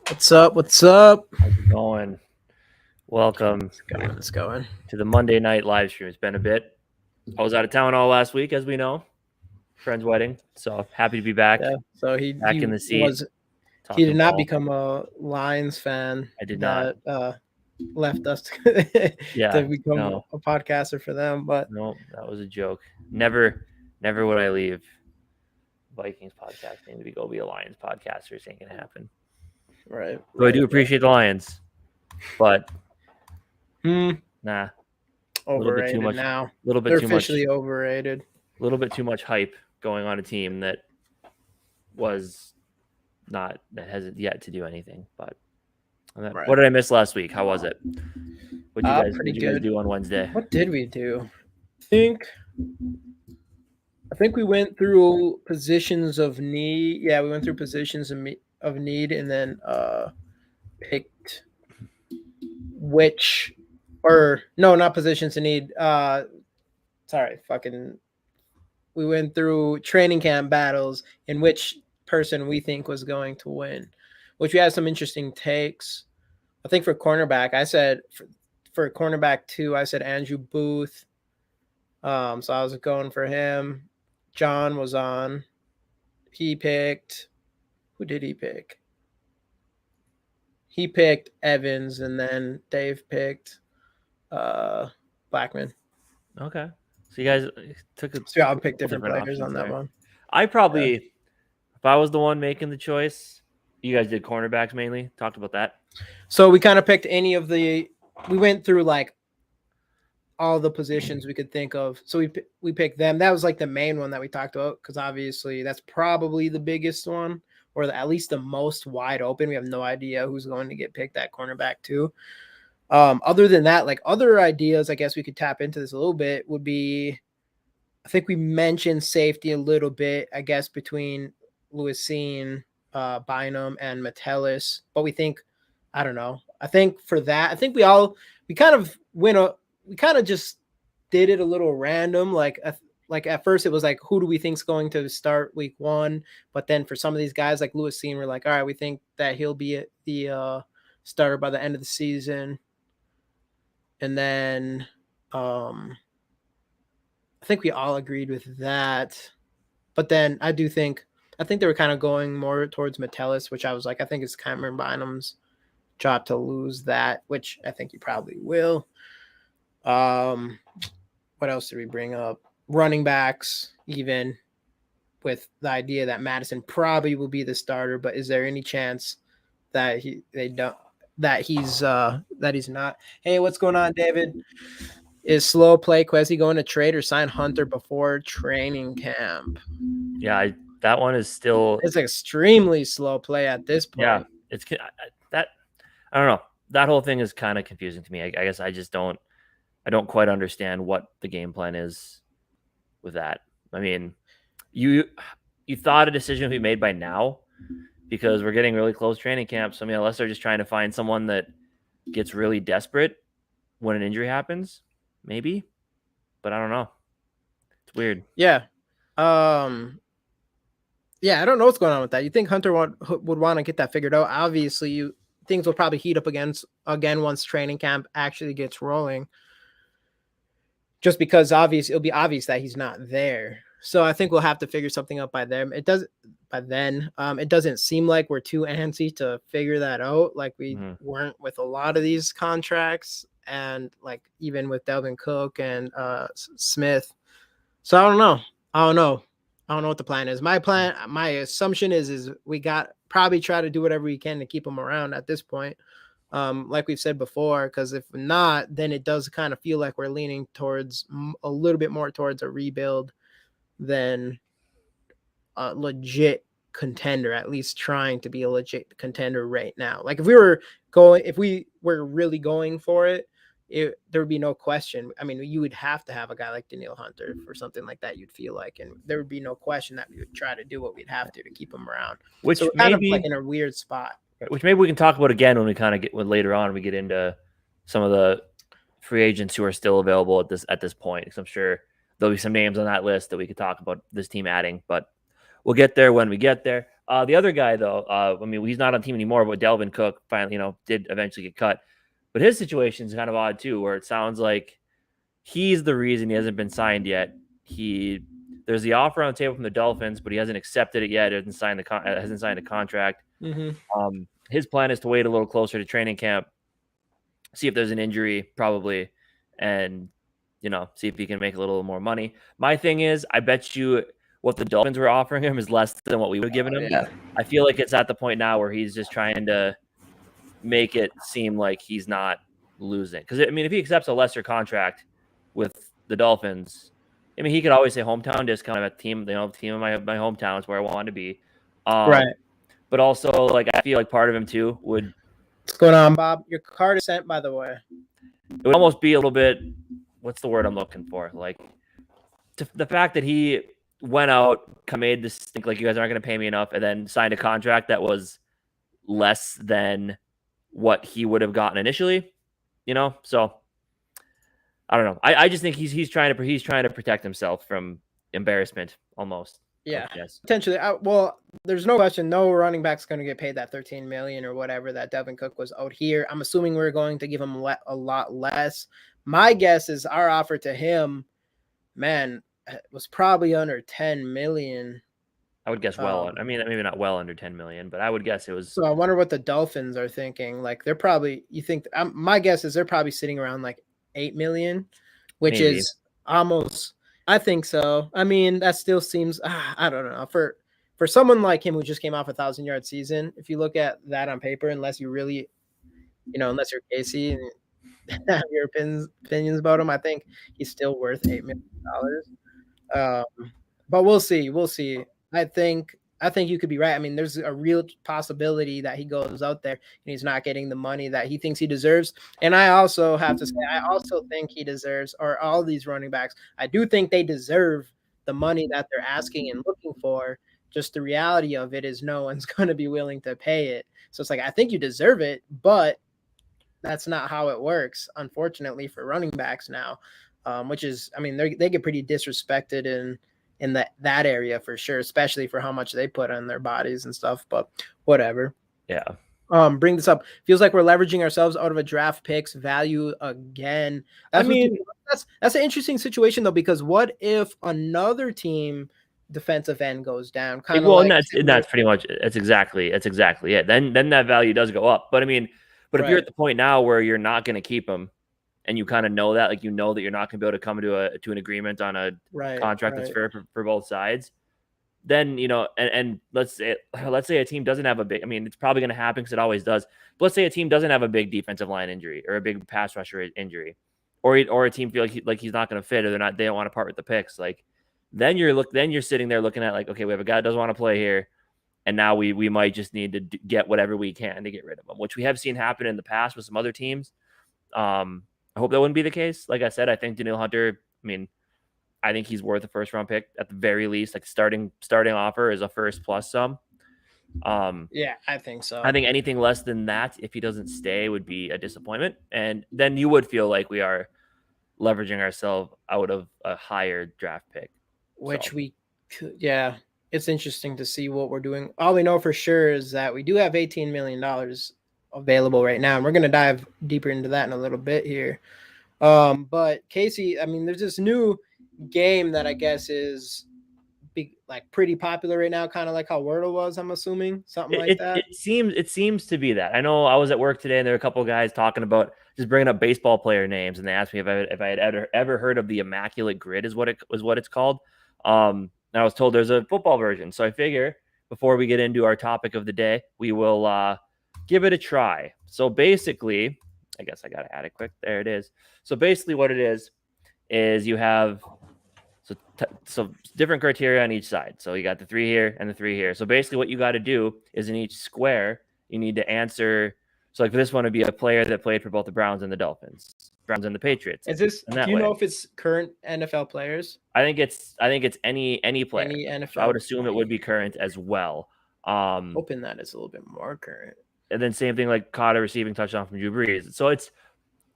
What's up? What's up? How's it going? Welcome It's going. to the Monday night live stream. It's been a bit. I was out of town all last week, as we know. Friend's wedding. So happy to be back. Yeah. So Back in the seat. he did not ball. become a Lions fan. I did not. Left us Yeah. to become No. a podcaster for them. But No, that was a joke. Never would I leave Vikings podcasting to go be a Lions podcaster. It ain't gonna happen. right. So I do appreciate the Lions, but nah. Overrated much- now. A little bit They're too much. officially overrated. A little bit too much hype going on a team that hasn't yet to do anything. But Right. what did I miss last week? How was it? What did Pretty you guys good. do on Wednesday? What did we do? I think we went through positions of need. Yeah, we went through positions of need, and then picked which, or no, not positions of need. We went through training camp battles in which person we think was going to win, which we had some interesting takes. I think for cornerback, I said for cornerback 2, I said Andrew Booth. So I was going for him. John was on. He picked. Who did he pick? He picked Evans, and then Dave picked Blackman. Okay, so you guys took a. So I'll pick different players options on that there. one. I probably, if I was the one making the choice, you guys did cornerbacks mainly. Talked about that. So we kind of picked any of the. We went through like all the positions we could think of. So we picked them. That was like the main one that we talked about because obviously that's probably the biggest one, or at least the most wide open. We have no idea who's going to get picked at cornerback 2. Other than that, like other ideas, I guess we could tap into this a little bit would be, I think we mentioned safety a little bit, I guess, between Lewisine, Bynum, and Metellus. But we think, I don't know. I think for that, I think we kind of just did it a little random. Like at first it was like, who do we think's going to start week 1? But then for some of these guys like Lewisine, we're like, all right, we think that he'll be the starter by the end of the season. And then I think we all agreed with that. But then I think they were kind of going more towards Metellus, which I was like, I think it's Cameron Bynum's job to lose that, which I think he probably will. What else did we bring up? Running backs, even with the idea that Madison probably will be the starter, but is there any chance that he's not? Hey, what's going on, David? Is slow play Quezzy going to trade or sign Hunter before training camp? Yeah, that one is still. It's extremely slow play at this point. Yeah, it's that. I don't know. That whole thing is kind of confusing to me. I guess I just don't. I don't quite understand what the game plan is with that. I mean, you thought a decision would be made by now because we're getting really close training camp. So I mean, unless they're just trying to find someone that gets really desperate when an injury happens, maybe. But I don't know. It's weird. Yeah. Yeah, I don't know what's going on with that. You think Hunter would want to get that figured out? Obviously, things will probably heat up again once training camp actually gets rolling. Just because it'll be obvious that he's not there. So I think we'll have to figure something out by then. It doesn't seem like we're too antsy to figure that out. Like we weren't with a lot of these contracts, and like even with Delvin Cook and Smith. So I don't know what the plan is. My assumption is we got probably try to do whatever we can to keep him around at this point. Like we've said before, because if not, then it does kind of feel like we're leaning towards a little bit more towards a rebuild than a legit contender, at least trying to be a legit contender right now. Like if we were really going for it, there would be no question. I mean, you would have to have a guy like Danielle Hunter for something like that, you'd feel like, and there would be no question that we would try to do what we'd have to keep him around. Which so we're kind of like in a weird spot. Which maybe we can talk about again when we kind of get later on. We get into some of the free agents who are still available at this point. Because I'm sure there'll be some names on that list that we could talk about this team adding, but we'll get there when we get there. The other guy, though, I mean, he's not on the team anymore, but Dalvin Cook finally, did eventually get cut. But his situation is kind of odd too, where it sounds like he's the reason he hasn't been signed yet. There's the offer on the table from the Dolphins, but he hasn't accepted it yet. Hasn't signed a contract. His plan is to wait a little closer to training camp, see if there's an injury, probably, and see if he can make a little more money. My thing is, I bet you what the Dolphins were offering him is less than what we would have given him. Yeah. I feel like it's at the point now where he's just trying to make it seem like he's not losing. Because, I mean, if he accepts a lesser contract with the Dolphins, I mean, he could always say hometown discount at team, team of my hometown is where I want to be. Right. But also, like, I feel like part of him, too, would... What's going on, Bob? Your card is sent, by the way. It would almost be a little bit... What's the word I'm looking for? Like, the fact that he went out, made this think like you guys aren't going to pay me enough, and then signed a contract that was less than what he would have gotten initially, So I don't know. I just think he's trying to protect himself from embarrassment almost. Yeah, potentially. Well, there's no question. No running back's going to get paid that $13 million or whatever that Dalvin Cook was out here. I'm assuming we're going to give him a lot less. My guess is our offer to him, man, was probably under 10 million. I would guess I mean, maybe not well under 10 million, but I would guess it was. So I wonder what the Dolphins are thinking. Like they're probably, my guess is they're probably sitting around like 8 million, which maybe. Is almost, I think so. I mean, that still seems, I don't know, for someone like him who just came off a 1,000-yard season, if you look at that on paper, unless you really, unless you're Casey and have your opinions about him, I think he's still worth $8 million. But we'll see. I think you could be right. I mean, there's a real possibility that he goes out there and he's not getting the money that he thinks he deserves. And I also have to say, I also think he deserves, or all these running backs, I do think they deserve the money that they're asking and looking for. Just the reality of it is no one's going to be willing to pay it. So it's like, I think you deserve it, but that's not how it works, unfortunately, for running backs now, which is, I mean, they get pretty disrespected in that area for sure, especially for how much they put on their bodies and stuff, but whatever. Yeah. Bring this up. Feels like we're leveraging ourselves out of a draft picks value again. That's an interesting situation though, because what if another team defensive end goes down? And that's pretty much, it's exactly it. Then that value does go up. But I mean, if you're at the point now where you're not going to keep him, and you kind of know that, like, that you're not going to be able to come to an agreement on a contract that's fair for both sides, then, and let's say a team doesn't have a big, I mean, it's probably going to happen because it always does. But let's say a team doesn't have a big defensive line injury or a big pass rusher injury, or a team feel like he's not going to fit, or they don't want to part with the picks. Like, then you're sitting there looking at like, okay, we have a guy that doesn't want to play here, and now we might just need to get whatever we can to get rid of him, which we have seen happen in the past with some other teams. I hope that wouldn't be the case. Like I said, I think Danielle Hunter, I mean, I think he's worth a first-round pick at the very least. Like starting offer is a first plus some. Yeah, I think so. I think anything less than that, if he doesn't stay, would be a disappointment. And then you would feel like we are leveraging ourselves out of a higher draft pick. Which we could, yeah. It's interesting to see what we're doing. All we know for sure is that we do have $18 million available right now, and we're going to dive deeper into that in a little bit here. But Casey, I mean, there's this new game that I guess is pretty popular right now, kind of like how Wordle was, I'm assuming, something like that. It seems to be that. I know I was at work today and there were a couple of guys talking about just bringing up baseball player names, and they asked me if I had ever heard of the Immaculate Grid is what it's called. And I was told there's a football version, so I figure before we get into our topic of the day, we will give it a try. So basically, I guess I got to add it quick. There it is. So basically what it is you have so different criteria on each side. So you got the 3 here and the 3 here. So basically what you got to do is in each square, you need to answer. So like for this one would be a player that played for both the Browns and the Dolphins, Browns and the Patriots. Is this, do you know if it's current NFL players? I think it's any player. Any NFL. So I would assume it would be current as well. Hoping that it's a little bit more current. And then same thing like caught a receiving touchdown from Drew Brees. So it's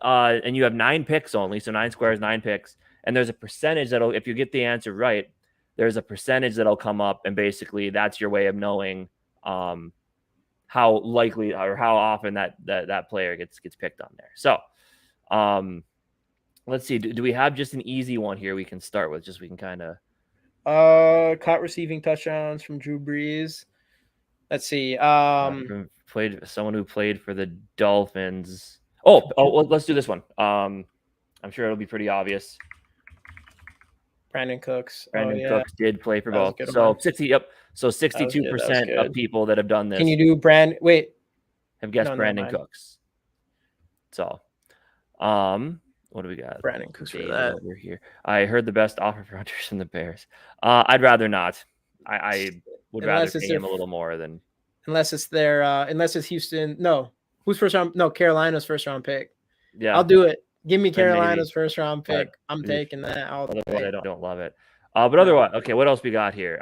and you have 9 picks only. So 9 squares, 9 picks. And there's a percentage that'll, if you get the answer right, there's a percentage that'll come up. And basically that's your way of knowing how likely or how often that player gets picked on there. So let's see. Do we have just an easy one here we can start with? Just we can kind of caught receiving touchdowns from Drew Brees. Let's see. played someone who played for the Dolphins. Oh, well, let's do this one. I'm sure it'll be pretty obvious. Brandon Cooks. Cooks did play for both. Good So amount. 62% of people that have done this. Can you do have guessed Brandon Cooks. So, what do we got? Brandon Cooks for that. Over here. I heard the best offer for Hunters from the Bears. I'd rather not. I would rather pay him a little more than unless it's Houston. No, who's first round? No, Carolina's first round pick. Yeah, I'll do it. Give me Carolina's first round pick. I'm taking that. I don't love it. But otherwise, okay. What else we got here?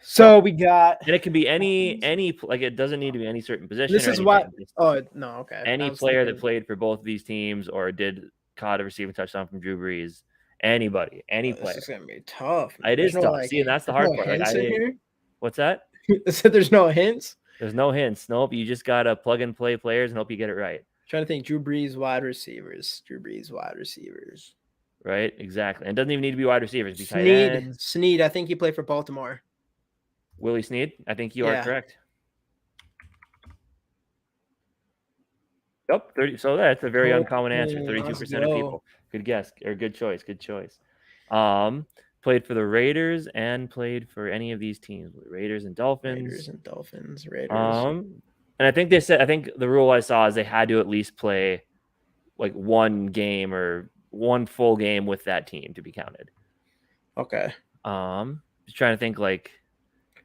So we got, and it can be any like it doesn't need to be any certain position. This is what. Oh no, okay. Any player that played for both of these teams or caught a receiving touchdown from Drew Brees. Anybody, any player. This is gonna be tough. It is tough. See, and that's the hard part. What's that? So there's no hints. There's no hints. Nope. You just gotta plug and play players and hope you get it right. Trying to think. Drew Brees wide receivers. Right. Exactly. And it doesn't even need to be wide receivers. Snead. I think he played for Baltimore. Willie Snead. I think you are correct. Yep. 30. So that's a very uncommon answer. 32% of people. Good guess or good choice. Played for the Raiders and played for any of these teams. Raiders and Dolphins. And I think the rule I saw is they had to at least play like one game or one full game with that team to be counted. Okay. Just trying to think like.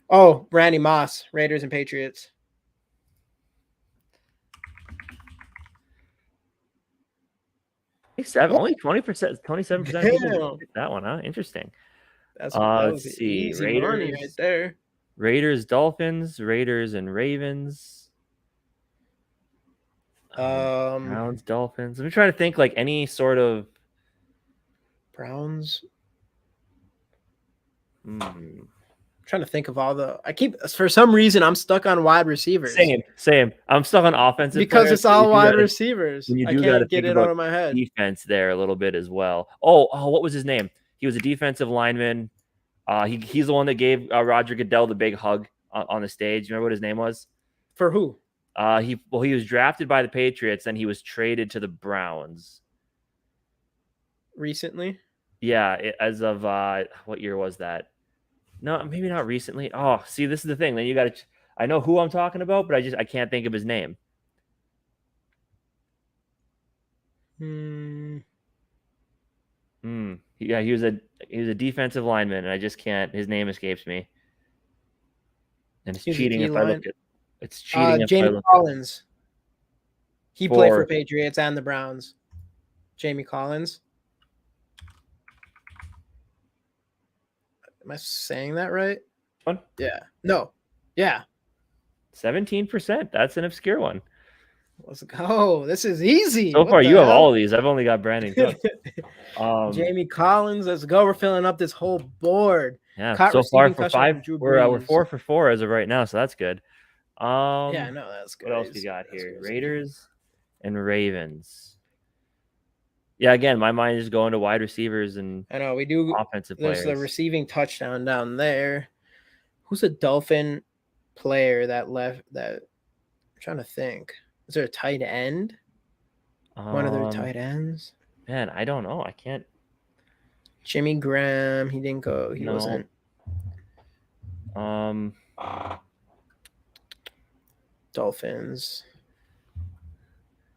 Oh, Randy Moss, Raiders and Patriots. Only 20%, 27% people picked that one, huh? Interesting. Let's see. Easy Raiders right there. Raiders, Dolphins, Raiders and Ravens. Browns, Dolphins. I'm trying to think like any sort of Browns. Trying to think of all the. For some reason I'm stuck on wide receivers. Same. I'm stuck on offensive because players, it's all wide receivers. I can't get it out of my head. Defense there a little bit as well. Oh, what was his name? He was a defensive lineman. He's the one that gave Roger Goodell the big hug on the stage. You remember what his name was? For who? He was drafted by the Patriots and he was traded to the Browns. Recently? Yeah, as of what year was that? No, maybe not recently. Oh, see, this is the thing. Then you got to. I know who I'm talking about, but I can't think of his name. Yeah, he was a defensive lineman, and I just can't. His name escapes me. And it's cheating if I look at. It's cheating. Jamie Collins. He played for Patriots and the Browns. Jamie Collins. Am I saying that right? One? Yeah. No. Yeah. 17%. That's an obscure one. Let's go. This is easy. So far, you have all of these. I've only got Brandon Cooks. Jamie Collins. Let's go. We're filling up this whole board. Yeah. So far for 5, we're 4 for 4 as of right now, so that's good. Yeah, no, that's good. What else we got here? Raiders and Ravens. Yeah, again, my mind is going to wide receivers and I know we do offensive players. There's the receiving touchdown down there. Who's a Dolphin player that left? That I'm trying to think. Is there a tight end? One of their tight ends? Man, I don't know. I can't. Jimmy Graham. He didn't go. He wasn't. Dolphins.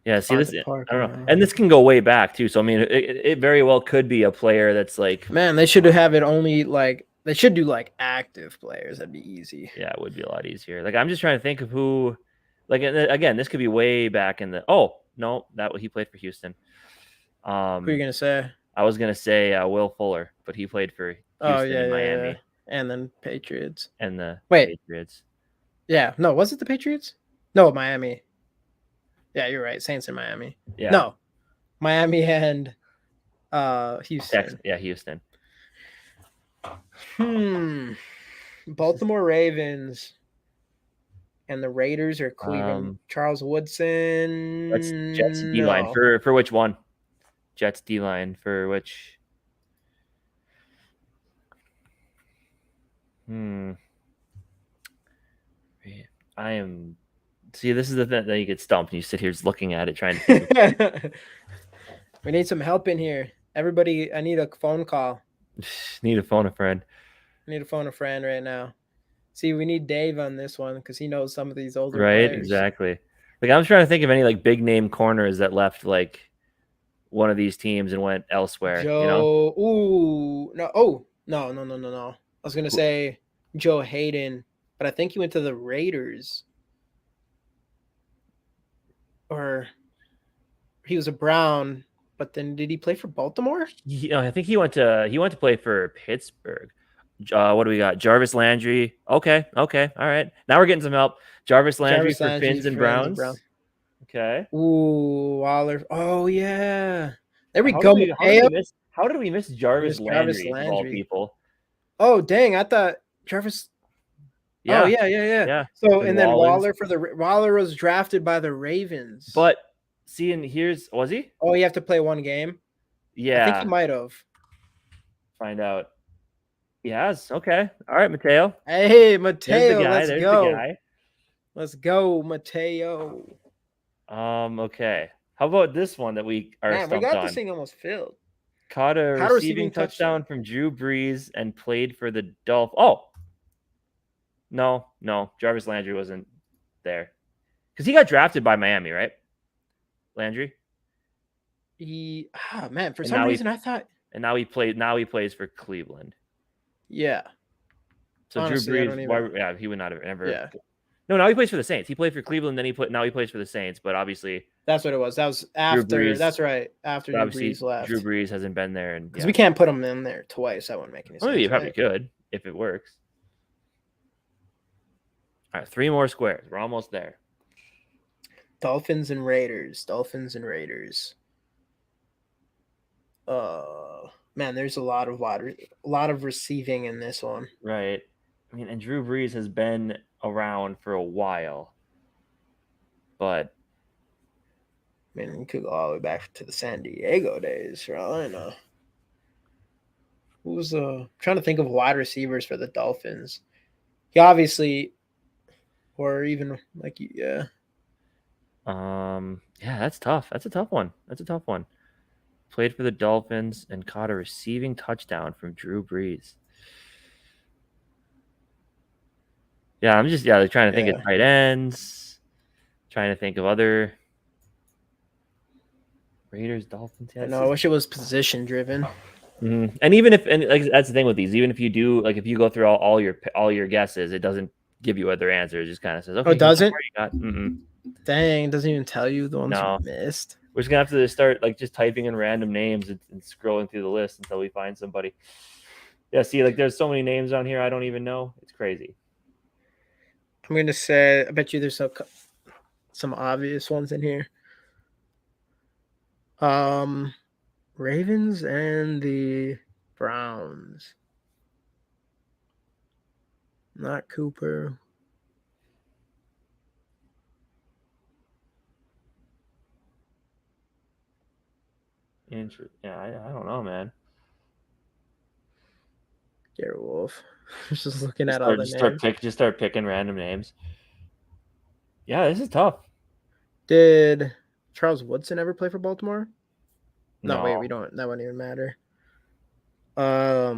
Yeah, see this. I don't know, and this can go way back too. So I mean, it very well could be a player that's like. Man, they should have it only like they should do like active players. That'd be easy. Yeah, it would be a lot easier. Like I'm just trying to think of who. Like again, this could be way back in the. Oh no, he played for Houston. Who are you gonna say? I was gonna say Will Fuller, but he played for Houston and Miami, yeah. And then Patriots and the Patriots. Yeah, no, was it the Patriots? No, Miami. Yeah, you're right. Saints in Miami. Yeah. No, Miami and Houston. Yeah, Houston. Baltimore Ravens and the Raiders are Cleveland. Charles Jets Woodson. D line No. for which one? Jets D line for which? I am. See, this is the thing that you get stumped and you sit here just looking at it, trying to think of. We need some help in here. Everybody, I need a phone call. Need to phone a friend. I need to phone a friend right now. See, we need Dave on this one because he knows some of these older Right, players. exactly. Like I'm trying to think of any like big name corners that left like one of these teams and went elsewhere. Joe. You know? Ooh. No. Oh. No. I was gonna say Joe Hayden, but I think he went to the Raiders. Or he was a Brown, but then did he play for Baltimore? I think he went to play for Pittsburgh. What do we got? Jarvis Landry. Okay, all right. Now we're getting some help. Jarvis Landry for Finns and Browns. Okay. Ooh, Waller. Oh yeah. There we How go. did we miss Jarvis Landry of all people? Oh dang! I thought Jarvis. Yeah. Oh yeah. So and then Waller Waller was drafted by the Ravens. But see, and was he? Oh, you have to play one game. Yeah, I think he might have. Find out. Yes. Okay. All right, Mateo. Hey, Mateo. There's the guy. Let's There's go. the guy. Let's go, Mateo. Okay. How about this one that we are stumped on? We got this thing almost filled. Caught a receiving touchdown from Drew Brees and played for the Dolphins. Oh. No. Jarvis Landry wasn't there. Because he got drafted by Miami, right? Landry? For some reason I thought. And now he plays for Cleveland. Yeah. So honestly, Drew Brees, he would not have ever. Yeah. No, now he plays for the Saints. He played for Cleveland, now he plays for the Saints. But obviously, that's what it was. That was after. That's right. After Drew Brees left. Drew Brees hasn't been there, and because we can't put him in there twice. That wouldn't make any sense. Well, you probably could if it works. All right, 3 more squares. We're almost there. Dolphins and Raiders. Man, there's a lot of receiving in this one. Right. I mean, and Drew Brees has been around for a while, but I mean, we could go all the way back to the San Diego days, for all I know. Who was trying to think of wide receivers for the Dolphins? He obviously, or even like yeah. Yeah, that's tough. That's a tough one. Played for the Dolphins and caught a receiving touchdown from Drew Brees. Yeah, I'm just trying to think of tight ends, trying to think of other Raiders, Dolphins. Yeah, I wish it was position driven. Mm-hmm. And even if that's the thing with these, even if you do if you go through all your guesses, it doesn't give you other answers. It just kind of says, okay. Oh, does it? Mm-mm. Dang, it doesn't even tell you the ones you missed. We're just gonna have to start just typing in random names and scrolling through the list until we find somebody. Yeah, see, there's so many names on here I don't even know. It's crazy. I'm gonna say, I bet you there's some obvious ones in here. Ravens and the Browns. Not Cooper. Yeah, I don't know, man. Garrett Wolf. Just looking at all the names. Just start picking random names. Yeah, this is tough. Did Charles Woodson ever play for Baltimore? No, wait, we don't. That wouldn't even matter. I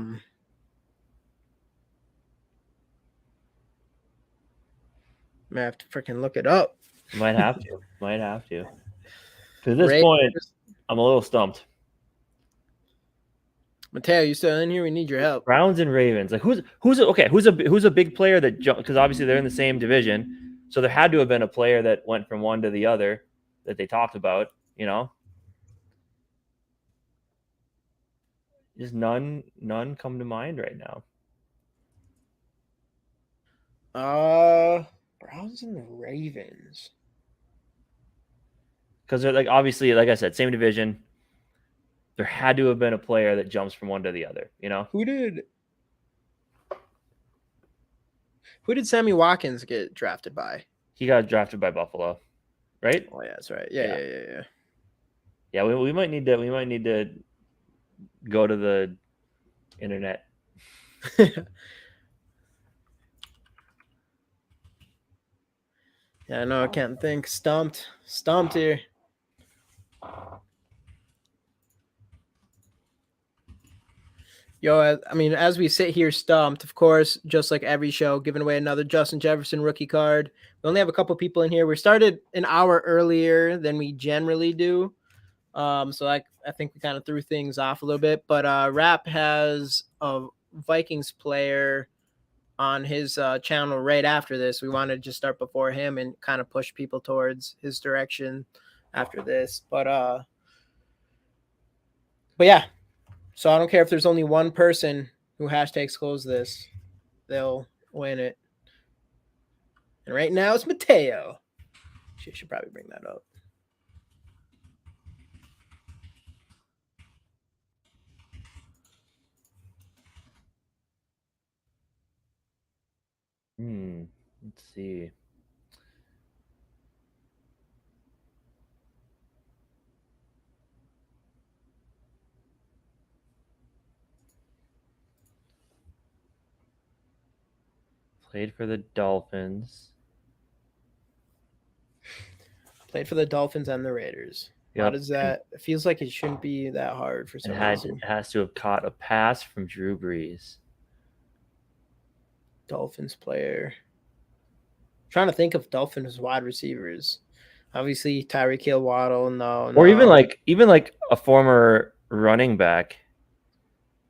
have to freaking look it up. Might have to. To this point, I'm a little stumped. Mateo, you still in here? We need your help. Browns and Ravens. Who's a big player that jumped, because obviously they're in the same division, so there had to have been a player that went from one to the other that they talked about. Just none come to mind right now. Browns and the Ravens. Because they're obviously, like I said, same division. There had to have been a player that jumps from one to the other, Who did? Who did Sammy Watkins get drafted by? He got drafted by Buffalo, right? Oh yeah, that's right. Yeah. Yeah, we might need to go to the internet. Yeah, no, I can't think. Stumped here. Yo, I mean, as we sit here stumped, of course, just like every show, giving away another Justin Jefferson rookie card. We only have a couple people in here. We started an hour earlier than we generally do. So I think we kind of threw things off a little bit. But Rap has a Vikings player on his channel right after this. We wanted to just start before him and kind of push people towards his direction after this. But yeah. So I don't care if there's only one person who hashtags close this, they'll win it. And right now it's Mateo. She should probably bring that up. Let's see. Played for the Dolphins. Played for the Dolphins and the Raiders. Yep. How does that? It feels like it shouldn't be that hard for some reason. It has to have caught a pass from Drew Brees. Dolphins player. I'm trying to think of Dolphins wide receivers. Obviously, Tyreek Hill, Waddle, no. Or even like a former running back.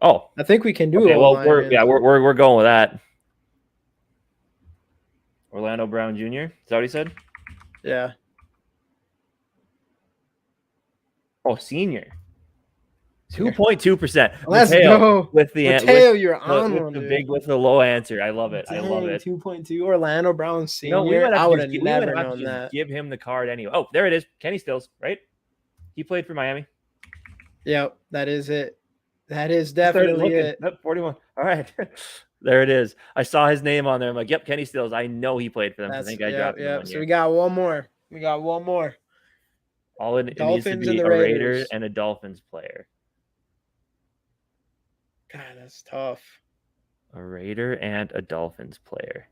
Oh, I think we can do okay, it. well, we're going with that. Orlando Brown Jr. Is that what he said? Yeah. Oh, senior. 2.2%. Let's go with the Mateo. You're on one, dude. With the low answer. I love it. Dang, I love it. 2.2 Orlando Brown Senior. No, I would have never known that. Give him the card anyway. Oh, there it is. Kenny Stills, right? He played for Miami. Yep, that is it. That is definitely it. 41. All right. There it is. I saw his name on there. I'm like, yep, Kenny Stills. I know he played for them. I think I dropped him. Yeah. So we got one more. All it needs to be a Raider and a Dolphins player. God, that's tough. A Raider and a Dolphins player.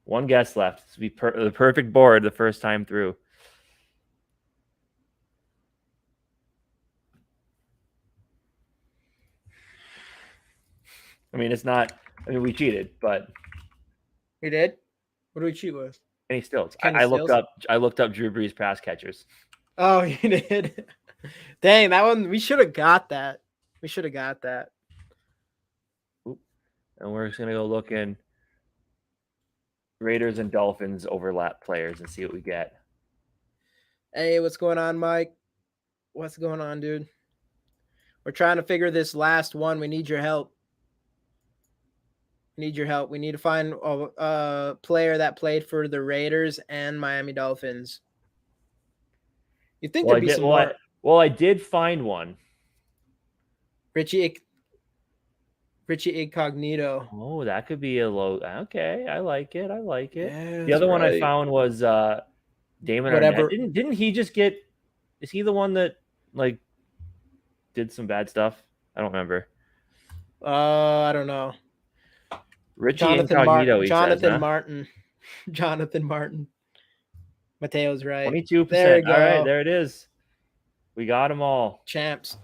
One guess left. This would be the perfect board the first time through. I mean, it's not. I mean, we cheated, but we did. What do we cheat with? Kenny Stills. I looked up Drew Brees pass catchers. Oh, you did. Dang, that one. We should have got that. Oop. And we're just gonna go look in Raiders and Dolphins overlap players and see what we get. Hey, what's going on, Mike? What's going on, dude? We're trying to figure this last one. We need your help. We need to find a player that played for the Raiders and Miami Dolphins. You think there'd be some more? Well, I did find one. Richie Incognito. Oh, that could be a low. Okay, I like it. Yeah, the other one I found was Damon Arnett. Didn't he just get? Is he the one that like did some bad stuff? I don't remember. I don't know. Richie Incognito. Jonathan Martin. Mateo's right. 22%. There we go. All right, there it is. We got them all. Champs,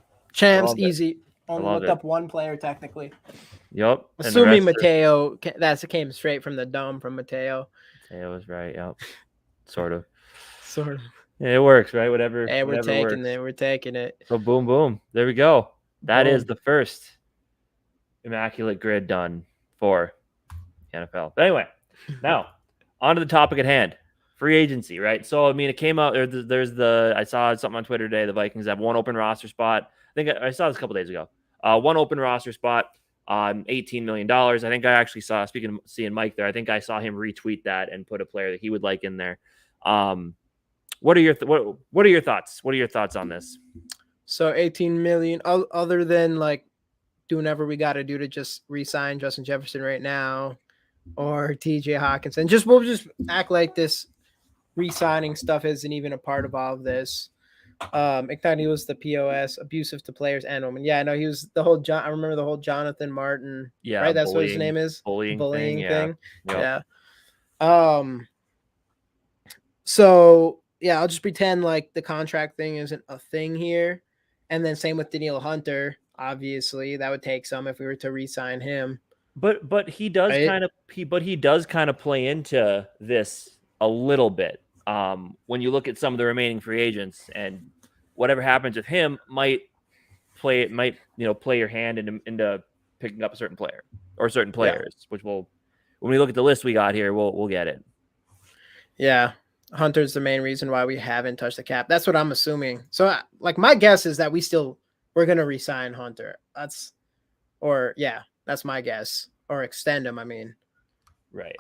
easy. Only looked up one player technically. Yep. Assuming Mateo, that came straight from the dome from Mateo. Mateo was right. Yep. Sort of. Yeah, it works, right? Whatever. Hey, we're taking it. So boom. There we go. That is the first immaculate grid done for NFL. But anyway, now on to the topic at hand. Free agency, right? So, I mean, it came out. I saw something on Twitter today. The Vikings have one open roster spot. I think I saw this a couple days ago. One open roster spot, $18 million. I think I actually saw, seeing Mike there, I think I saw him retweet that and put a player that he would like in there. What are your thoughts? What are your thoughts on this? So 18 million, other than like doing whatever we got to do to just re-sign Justin Jefferson right now, or TJ Hawkinson. We'll just act like this re-signing stuff isn't even a part of all of this. McNulty was the POS, abusive to players and women. Yeah, I know he was the whole John. I remember the whole Jonathan Martin. Yeah, Right, that's what his name is. bullying thing. Bullying Yeah. thing. Yep. Yeah. So yeah, I'll just pretend like the contract thing isn't a thing here, and then same with Daniil Hunter. Obviously, that would take some if we were to re-sign him. But he does Right? kind of play into this a little bit. When you look at some of the remaining free agents, and whatever happens with him might play your hand into picking up a certain player or certain players, which will, when we look at the list we got here, we'll get it. Yeah. Hunter's the main reason why we haven't touched the cap. That's what I'm assuming. So like my guess is that we're going to re-sign Hunter. That's my guess, or extend him. I mean, right.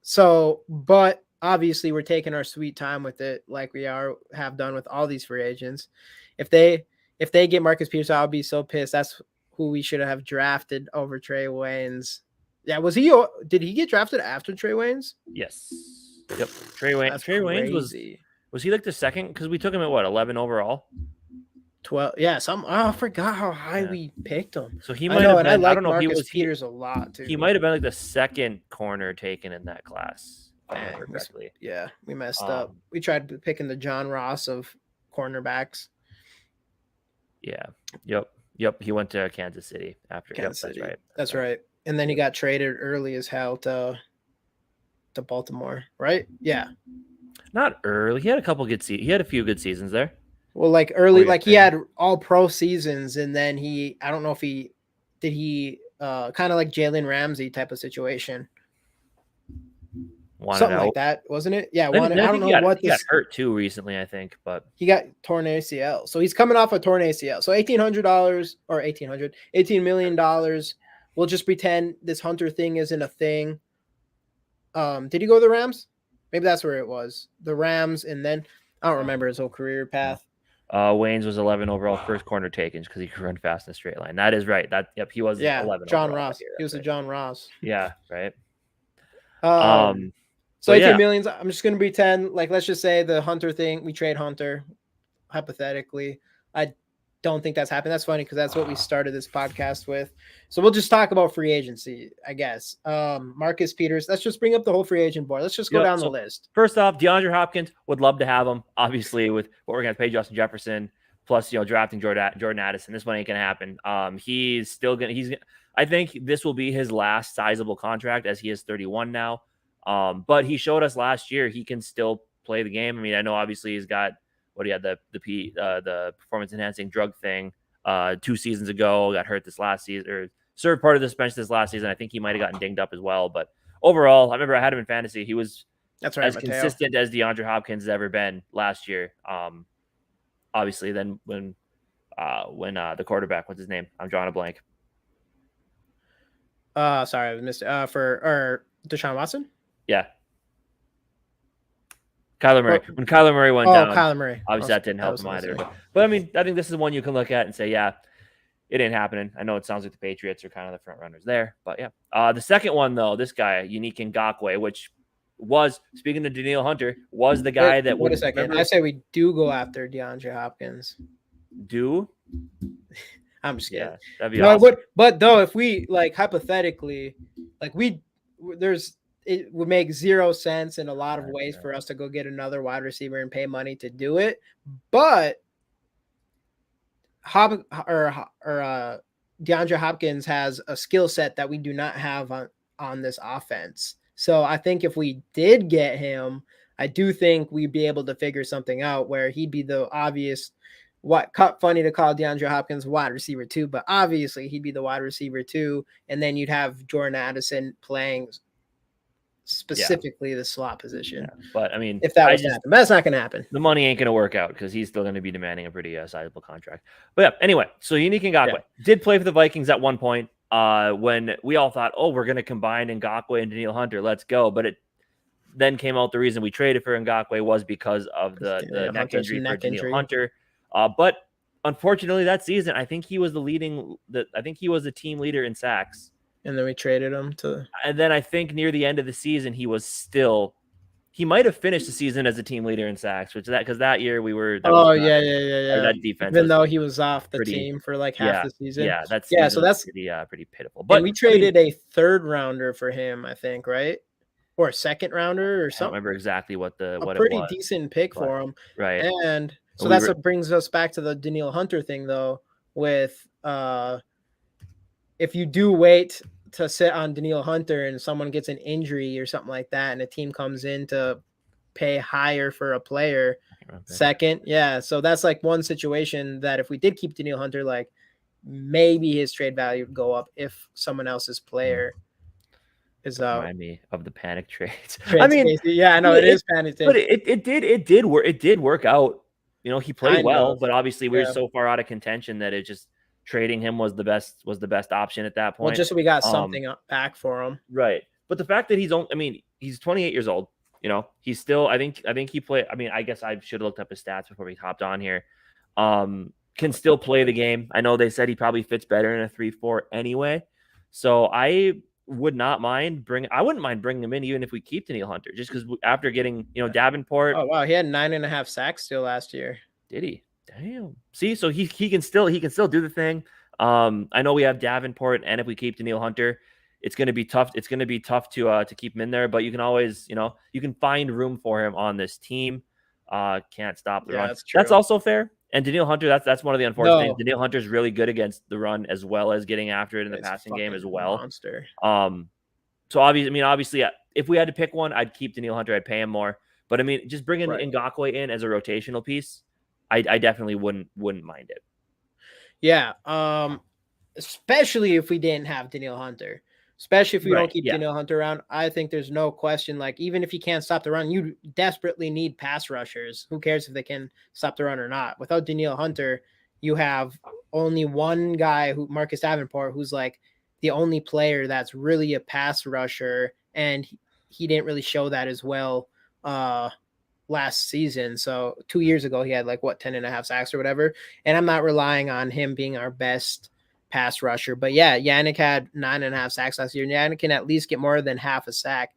So, but obviously we're taking our sweet time with it, like we have done with all these free agents. If they get Marcus Peters, I'll be so pissed. That's who we should have drafted over Trey Waynes. Yeah, did he get drafted after Trey Waynes? Yes. Yep. Trey Waynes was he like the second? Because we took him at 11 overall? 12. Yeah, I forgot how high we picked him. So he might have been. I don't know. Marcus Peters a lot too. He might have been like the second corner taken in that class, if I remember correctly. Yeah, we messed up. We tried picking the John Ross of cornerbacks. Yeah. Yep. He went to Kansas City after. Kansas City. That's right. That's right. And then he got traded early as hell to Baltimore, right? Yeah. Not early. He had a few good seasons there. Well, like early, he had all pro seasons, and then I don't know if he kind of like Jalen Ramsey type of situation. Something like that, wasn't it? Yeah. I don't know what he got hurt too recently, I think, but he got torn ACL. So he's coming off a torn ACL. So $18 million. We'll just pretend this Hunter thing isn't a thing. Did he go to the Rams? Maybe that's where it was. The Rams, and then I don't remember his whole career path. Waynes was 11 overall, first corner taken because he could run fast in a straight line. That is right. He was 11. John Ross. He was a John Ross. Yeah, right. So 18 millions. I'm just gonna pretend let's just say the Hunter thing. We trade Hunter, hypothetically. I don't think that's happened. That's funny because that's what we started this podcast with. So we'll just talk about free agency, I guess. Marcus Peters. Let's just bring up the whole free agent board. Let's just go down the list. First off, DeAndre Hopkins, would love to have him. Obviously, with what we're going to pay Justin Jefferson, plus drafting Jordan Addison, this one ain't going to happen. I think this will be his last sizable contract, as he is 31 now. But he showed us last year he can still play the game. I mean, I know obviously he's got the performance enhancing drug thing 2 seasons ago, got hurt this last season, or served part of the suspension this last season. I think he might have gotten dinged up as well. But overall, I remember I had him in fantasy. He was consistent as DeAndre Hopkins has ever been last year. Obviously, then when the quarterback, what's his name? I'm drawing a blank. Sorry, I missed it. For Deshaun Watson? Yeah. Kyler Murray. When Kyler Murray went down, Kyler Murray. Obviously, that didn't help him either. But I mean, I think this is one you can look at and say, yeah, it ain't happening. I know it sounds like the Patriots are kind of the front runners there, but yeah. The second one, though, this guy, Unique Ngakoue, which was, speaking of Daniil Hunter, was the guy that would. Wait a second. I say we do go after DeAndre Hopkins. Do? I'm just kidding. Yeah, that'd be awesome. But though, if we hypothetically, it would make zero sense in a lot of ways for us to go get another wide receiver and pay money to do it. But DeAndre Hopkins has a skill set that we do not have on this offense. So I think if we did get him, I do think we'd be able to figure something out where he'd be the obvious. Funny to call DeAndre Hopkins wide receiver 2, but obviously he'd be the wide receiver 2, and then you'd have Jordan Addison playing specifically the slot position. Yeah. But I mean, if that was to happen, but that's not going to happen. The money ain't going to work out because he's still going to be demanding a pretty sizable contract. But yeah, anyway, so Unique Ngakoue did play for the Vikings at one point when we all thought, we're going to combine Ngakoue and Daniil Hunter. Let's go. But it then came out the reason we traded for Ngakoue was because of the neck injury for Daniil Hunter. But unfortunately, that season, I think he was the team leader in sacks. And then we traded him to. And then I think near the end of the season, he might have finished the season as a team leader in sacks, because that year Oh yeah. that defense Even was though he was off the pretty, team for like half yeah, the season. that Yeah, season so was that's pretty pitiful. and But we I mean, traded a 3rd rounder for him, I think, right? Or a 2nd rounder or I don't something. remember exactly what A it pretty was, decent pick but for him. right. And so We that's were what brings us back to the Danielle Hunter thing, though, with if you do wait to sit on Danielle Hunter and someone gets an injury or something like that, and a team comes in to pay higher for a player, second, yeah. So that's like one situation that if we did keep Danielle Hunter, like maybe his trade value would go up if someone else's player is out. Remind me of the panic trades. Trade space. Yeah, I know it is panic. But it did work out. You know, he played Kind well, of. but obviously we were Yeah. so far out of contention that it just trading him was the best option at that point. Well, just so we got something back for him. Right. But the fact that he's 28 years old, you know, he's still, I think he played, I guess I should have looked up his stats before we hopped on here. Can still play the game. I know they said he probably fits better in a 3-4 anyway. So I wouldn't mind bringing him in even if we keep Danielle Hunter, just because after getting, Davenport. Oh wow, he had 9.5 sacks still last year. Did he? Damn. See, so he can still do the thing. I know we have Davenport, and if we keep Danielle Hunter, it's going to be tough. It's going to be tough to keep him in there, but you can always, you can find room for him on this team. Can't stop the run. That's also fair. And Danielle Hunter, that's one of the unfortunate things. Danielle Hunter is really good against the run as well as getting after it in the passing game as well. Monster. So obviously, if we had to pick one, I'd keep Danielle Hunter. I'd pay him more. But I mean, just bringing Ngakoue in as a rotational piece, I definitely wouldn't mind it. Yeah. Especially if we didn't have Danielle Hunter. Especially if we don't keep Danielle Hunter around, I think there's no question. Like, even if he can't stop the run, you desperately need pass rushers. Who cares if they can stop the run or not? Without Danielle Hunter, you have only one guy, Marcus Davenport, who's like the only player that's really a pass rusher, and he didn't really show that as well last season. So 2 years ago, he had 10.5 sacks or whatever. And I'm not relying on him being our best pass rusher, but yeah, Yannick had 9.5 sacks last year. Yannick can at least get more than half a sack.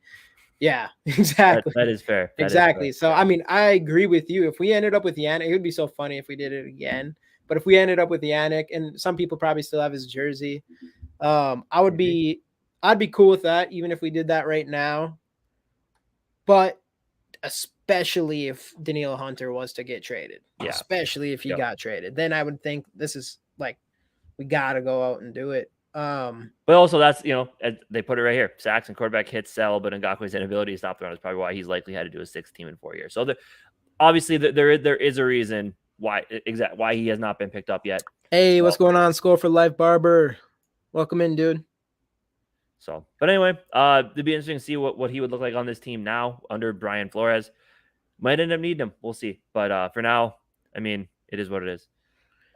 Yeah, exactly. That is fair. Exactly. So, I mean, I agree with you. If we ended up with Yannick, it would be so funny if we did it again. But if we ended up with Yannick, and some people probably still have his jersey, I'd be cool with that, even if we did that right now. But especially if Danielle Hunter was to get traded, especially if he got traded, then I would think this is we got to go out and do it. But also that's, they put it right here. Sacks and quarterback hits sell, but Ngakoue's inability to stop the run is probably why he's likely had to do a 6th team in 4 years. So obviously there is a reason why he has not been picked up yet. Hey, what's going on? Skol for Life Barber. Welcome in, dude. So, but anyway, it'd be interesting to see what he would look like on this team now under Brian Flores. Might end up needing him. We'll see. But for now, I mean, it is what it is.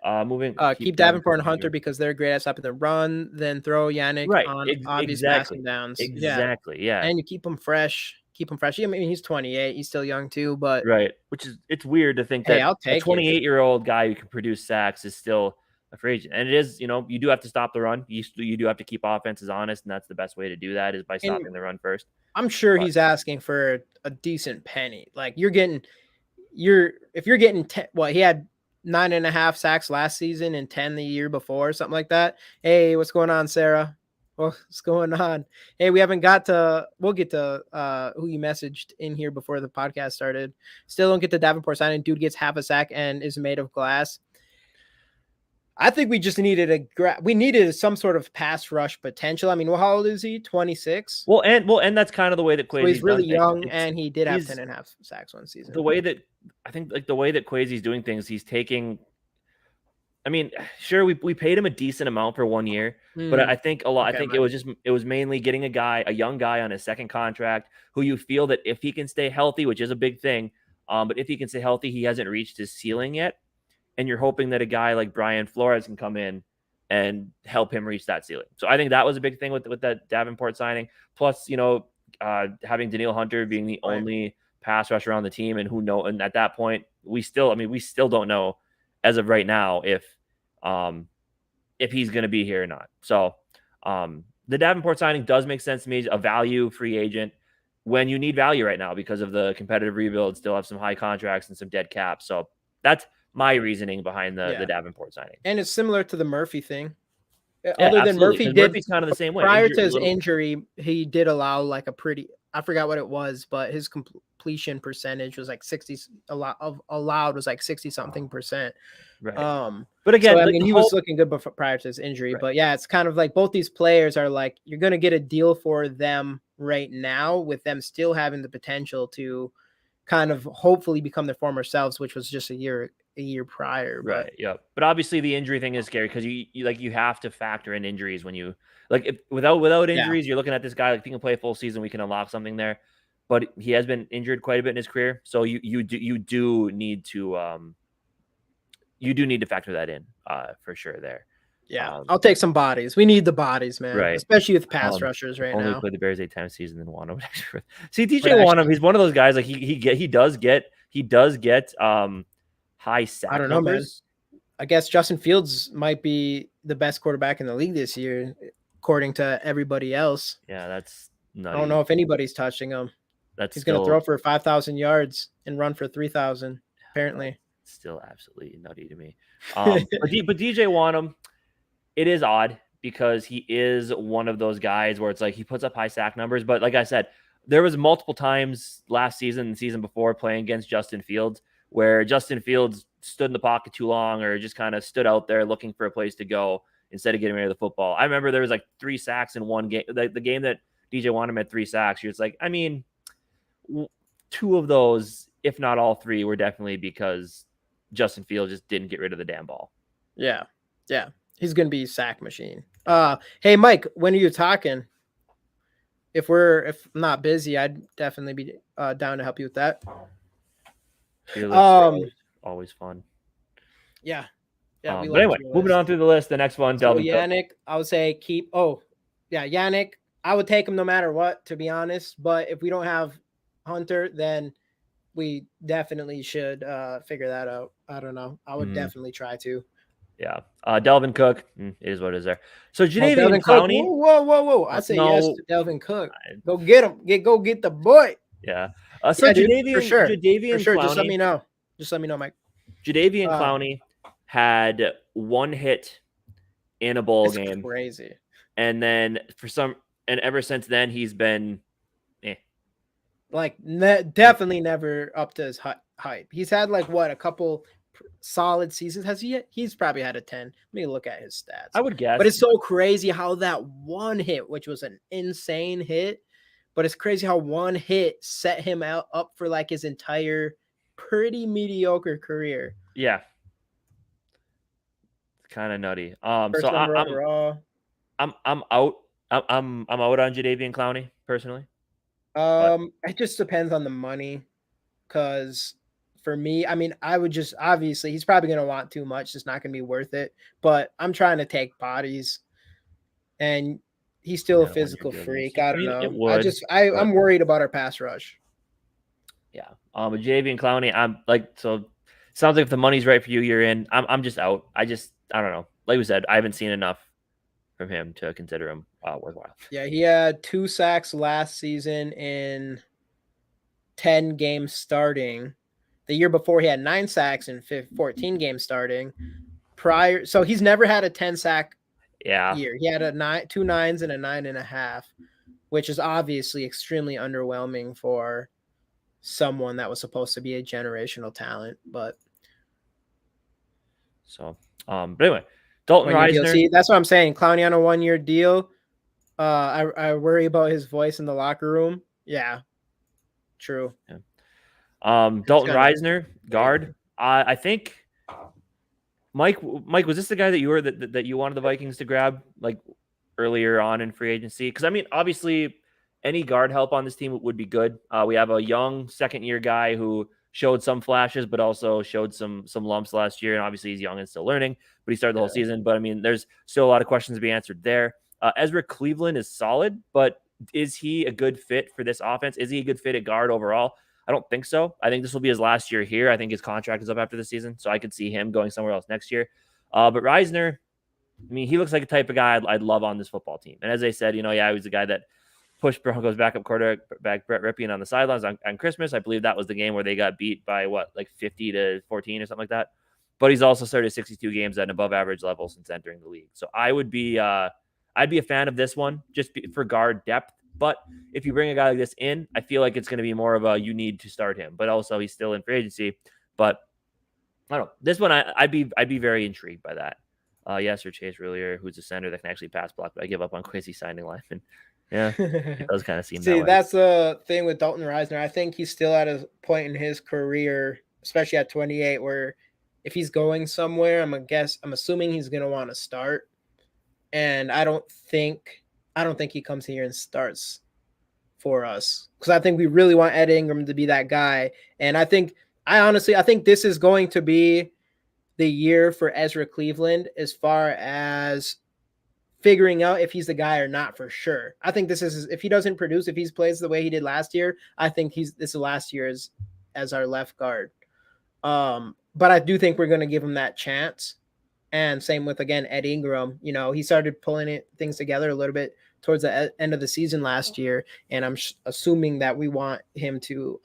Moving. Keep Davenport and Hunter because they're great at stopping the run. Then throw Yannick on obvious passing downs. Exactly. Yeah. And you keep him fresh. I mean, he's 28. He's still young too, but it's weird to think that I'll take a 28-year-old guy who can produce sacks is still a free agent. And it is, you do have to stop the run. You do have to keep offenses honest, and that's the best way to do that is by stopping the run first. I'm sure he's asking for a decent penny. Like if you're getting 10, he had 9.5 sacks last season and 10 the year before, something like that. Hey, what's going on, Sarah? What's going on? Hey, we'll get to who you messaged in here before the podcast started. Still don't get the Davenport signing. Dude gets half a sack and is made of glass. I think we just needed some sort of pass rush potential. I mean, how old is he? 26. Well, and that's kind of the way that Kwesi's so he's really young, and he did have 10.5 sacks one season. The way that Kwesi's doing things, he's taking. I mean, sure, we paid him a decent amount for 1 year, but I think it was mainly getting a young guy on his second contract who you feel that if he can stay healthy, which is a big thing, but if he can stay healthy, he hasn't reached his ceiling yet. And you're hoping that a guy like Brian Flores can come in and help him reach that ceiling. So I think that was a big thing with that Davenport signing. Plus, having Danielle Hunter being the only pass rusher on the team, and and at that point, we still don't know as of right now if he's going to be here or not. So the Davenport signing does make sense to me. A value free agent when you need value right now because of the competitive rebuild, still have some high contracts and some dead caps. So that's my reasoning behind the Davenport signing. And it's similar to the Murphy thing. Yeah, Other than absolutely. Murphy did Murphy's kind of the same way. prior to his injury, he did allow like a pretty, I forgot what it was, but his completion percentage was like 60, a lot of allowed was like 60 something percent. Right. But again, so, I mean, he was looking good before, prior to his injury, but yeah, it's kind of like both these players are like, you're going to get a deal for them right now with them still having the potential to kind of hopefully become their former selves, which was just a year prior. Right. But yeah. But obviously the injury thing is scary because you have to factor in injuries when you without injuries, you're looking at this guy, like if he can play a full season, we can unlock something there. But he has been injured quite a bit in his career. So you do need to factor that in for sure there. Yeah, I'll take some bodies. We need the bodies, man. Right. Especially with pass rushers right only now. Played the Bears 8 times a season and won. See, DJ Wanham, he's one of those guys. Like he does get high sack I don't know, numbers. Man. I guess Justin Fields might be the best quarterback in the league this year, according to everybody else. Yeah, that's nutty. I don't know if anybody's touching him. He's going to throw for 5,000 yards and run for 3,000. Apparently, still absolutely nutty to me. But DJ Wanham, it is odd because he is one of those guys where it's like he puts up high sack numbers, but like I said, there was multiple times last season and season before playing against Justin Fields where Justin Fields stood in the pocket too long or just kind of stood out there looking for a place to go instead of getting rid of the football. I remember there was like 3 sacks in one game. The game that DJ Wanham had 3 sacks. You're just like, I mean, 2 of those, if not all 3, were definitely because Justin Fields just didn't get rid of the damn ball. Yeah. Yeah. He's going to be a sack machine. Hey, Mike, when are you talking? If I'm not busy, I'd definitely be down to help you with that. Always fun. Yeah. Yeah. But anyway, moving on through the list. The next one, Delvin Yannick, I would say keep. Oh, yeah, Yannick. I would take him no matter what, to be honest. But if we don't have Hunter, then we definitely should figure that out. I don't know. I would definitely try to. Yeah. Delvin Cook is what is there. So Jadeveon Clowney. Whoa. I say yes to Delvin Cook. Go get him. Go get the boy. Yeah. So yeah, Jadeveon, for sure. Jadeveon for sure. Clowney, Just let me know, Mike. Jadeveon Clowney had 1 hit in a bowl game. Crazy. And then ever since then he's been like definitely never up to his hype. He's had like a couple solid seasons. Has he? He's probably had a 10. Let me look at his stats. I would guess. But it's so crazy how that 1 hit, which was an insane hit, but it's crazy how 1 hit set him up for like his entire pretty mediocre career. Yeah. It's kind of nutty. So I'm out. I'm out on Jadeveon Clowney personally. It just depends on the money, because for me, I mean, I would just obviously he's probably going to want too much. It's not going to be worth it. But I'm trying to take bodies, and he's still a physical freak. I don't know. I'm worried about our pass rush. Yeah. With Jadeveon Clowney, I'm like, so sounds like if the money's right for you, you're in. I'm just out. I don't know. Like we said, I haven't seen enough from him to consider him worthwhile. Yeah, he had 2 sacks last season in 10 games starting. The year before, he had 9 sacks in 14 games starting. So he's never had a 10 sack year. He had 2 9s and a 9.5, which is obviously extremely underwhelming for someone that was supposed to be a generational talent. But anyway, Dalton Reisner. See, that's what I'm saying. Clowney on a 1-year deal. I worry about his voice in the locker room. Yeah, true. Yeah. Dalton Reisner, guard. I think Mike, was this the guy that you wanted the Vikings to grab like earlier on in free agency? Because I mean, obviously, any guard help on this team would be good. We have a young 2nd-year guy who showed some flashes, but also showed some lumps last year. And obviously, he's young and still learning. But he started the whole season. But I mean, there's still a lot of questions to be answered there. Ezra Cleveland is solid, but is he a good fit for this offense? Is he a good fit at guard overall? I don't think so. I think this will be his last year here. I think his contract is up after the season, so I could see him going somewhere else next year. But Reisner, I mean, he looks like a type of guy I'd love on this football team. And as I said, he was the guy that pushed Broncos backup quarterback Brett Rypien on the sidelines on Christmas. I believe that was the game where they got beat by 50-14 or something like that. But he's also started 62 games at an above average level since entering the league. So I'd be a fan of this one just for guard depth. But if you bring a guy like this in, I feel like it's going to be more of a you need to start him. But also he's still in free agency. But I don't know. This one I'd be very intrigued by that. Yes, or Chase earlier, who's a center that can actually pass block, but I give up on Quincy signing lineman. Yeah, it does kind of seem See, that way. that's the thing with Dalton Reisner. I think he's still at a point in his career, especially at 28, where if he's going somewhere, I'm assuming he's gonna want to start. And I don't think he comes here and starts for us, because I think we really want Ed Ingram to be that guy. And I think this is going to be the year for Ezra Cleveland as far as figuring out if he's the guy or not for sure. I think this is, if he doesn't produce, if he plays the way he did last year, I think this is last year as our left guard. But I do think we're going to give him that chance. And same with, again, Ed Ingram. He started pulling things together a little bit towards the end of the season last year, and I'm assuming that we want him to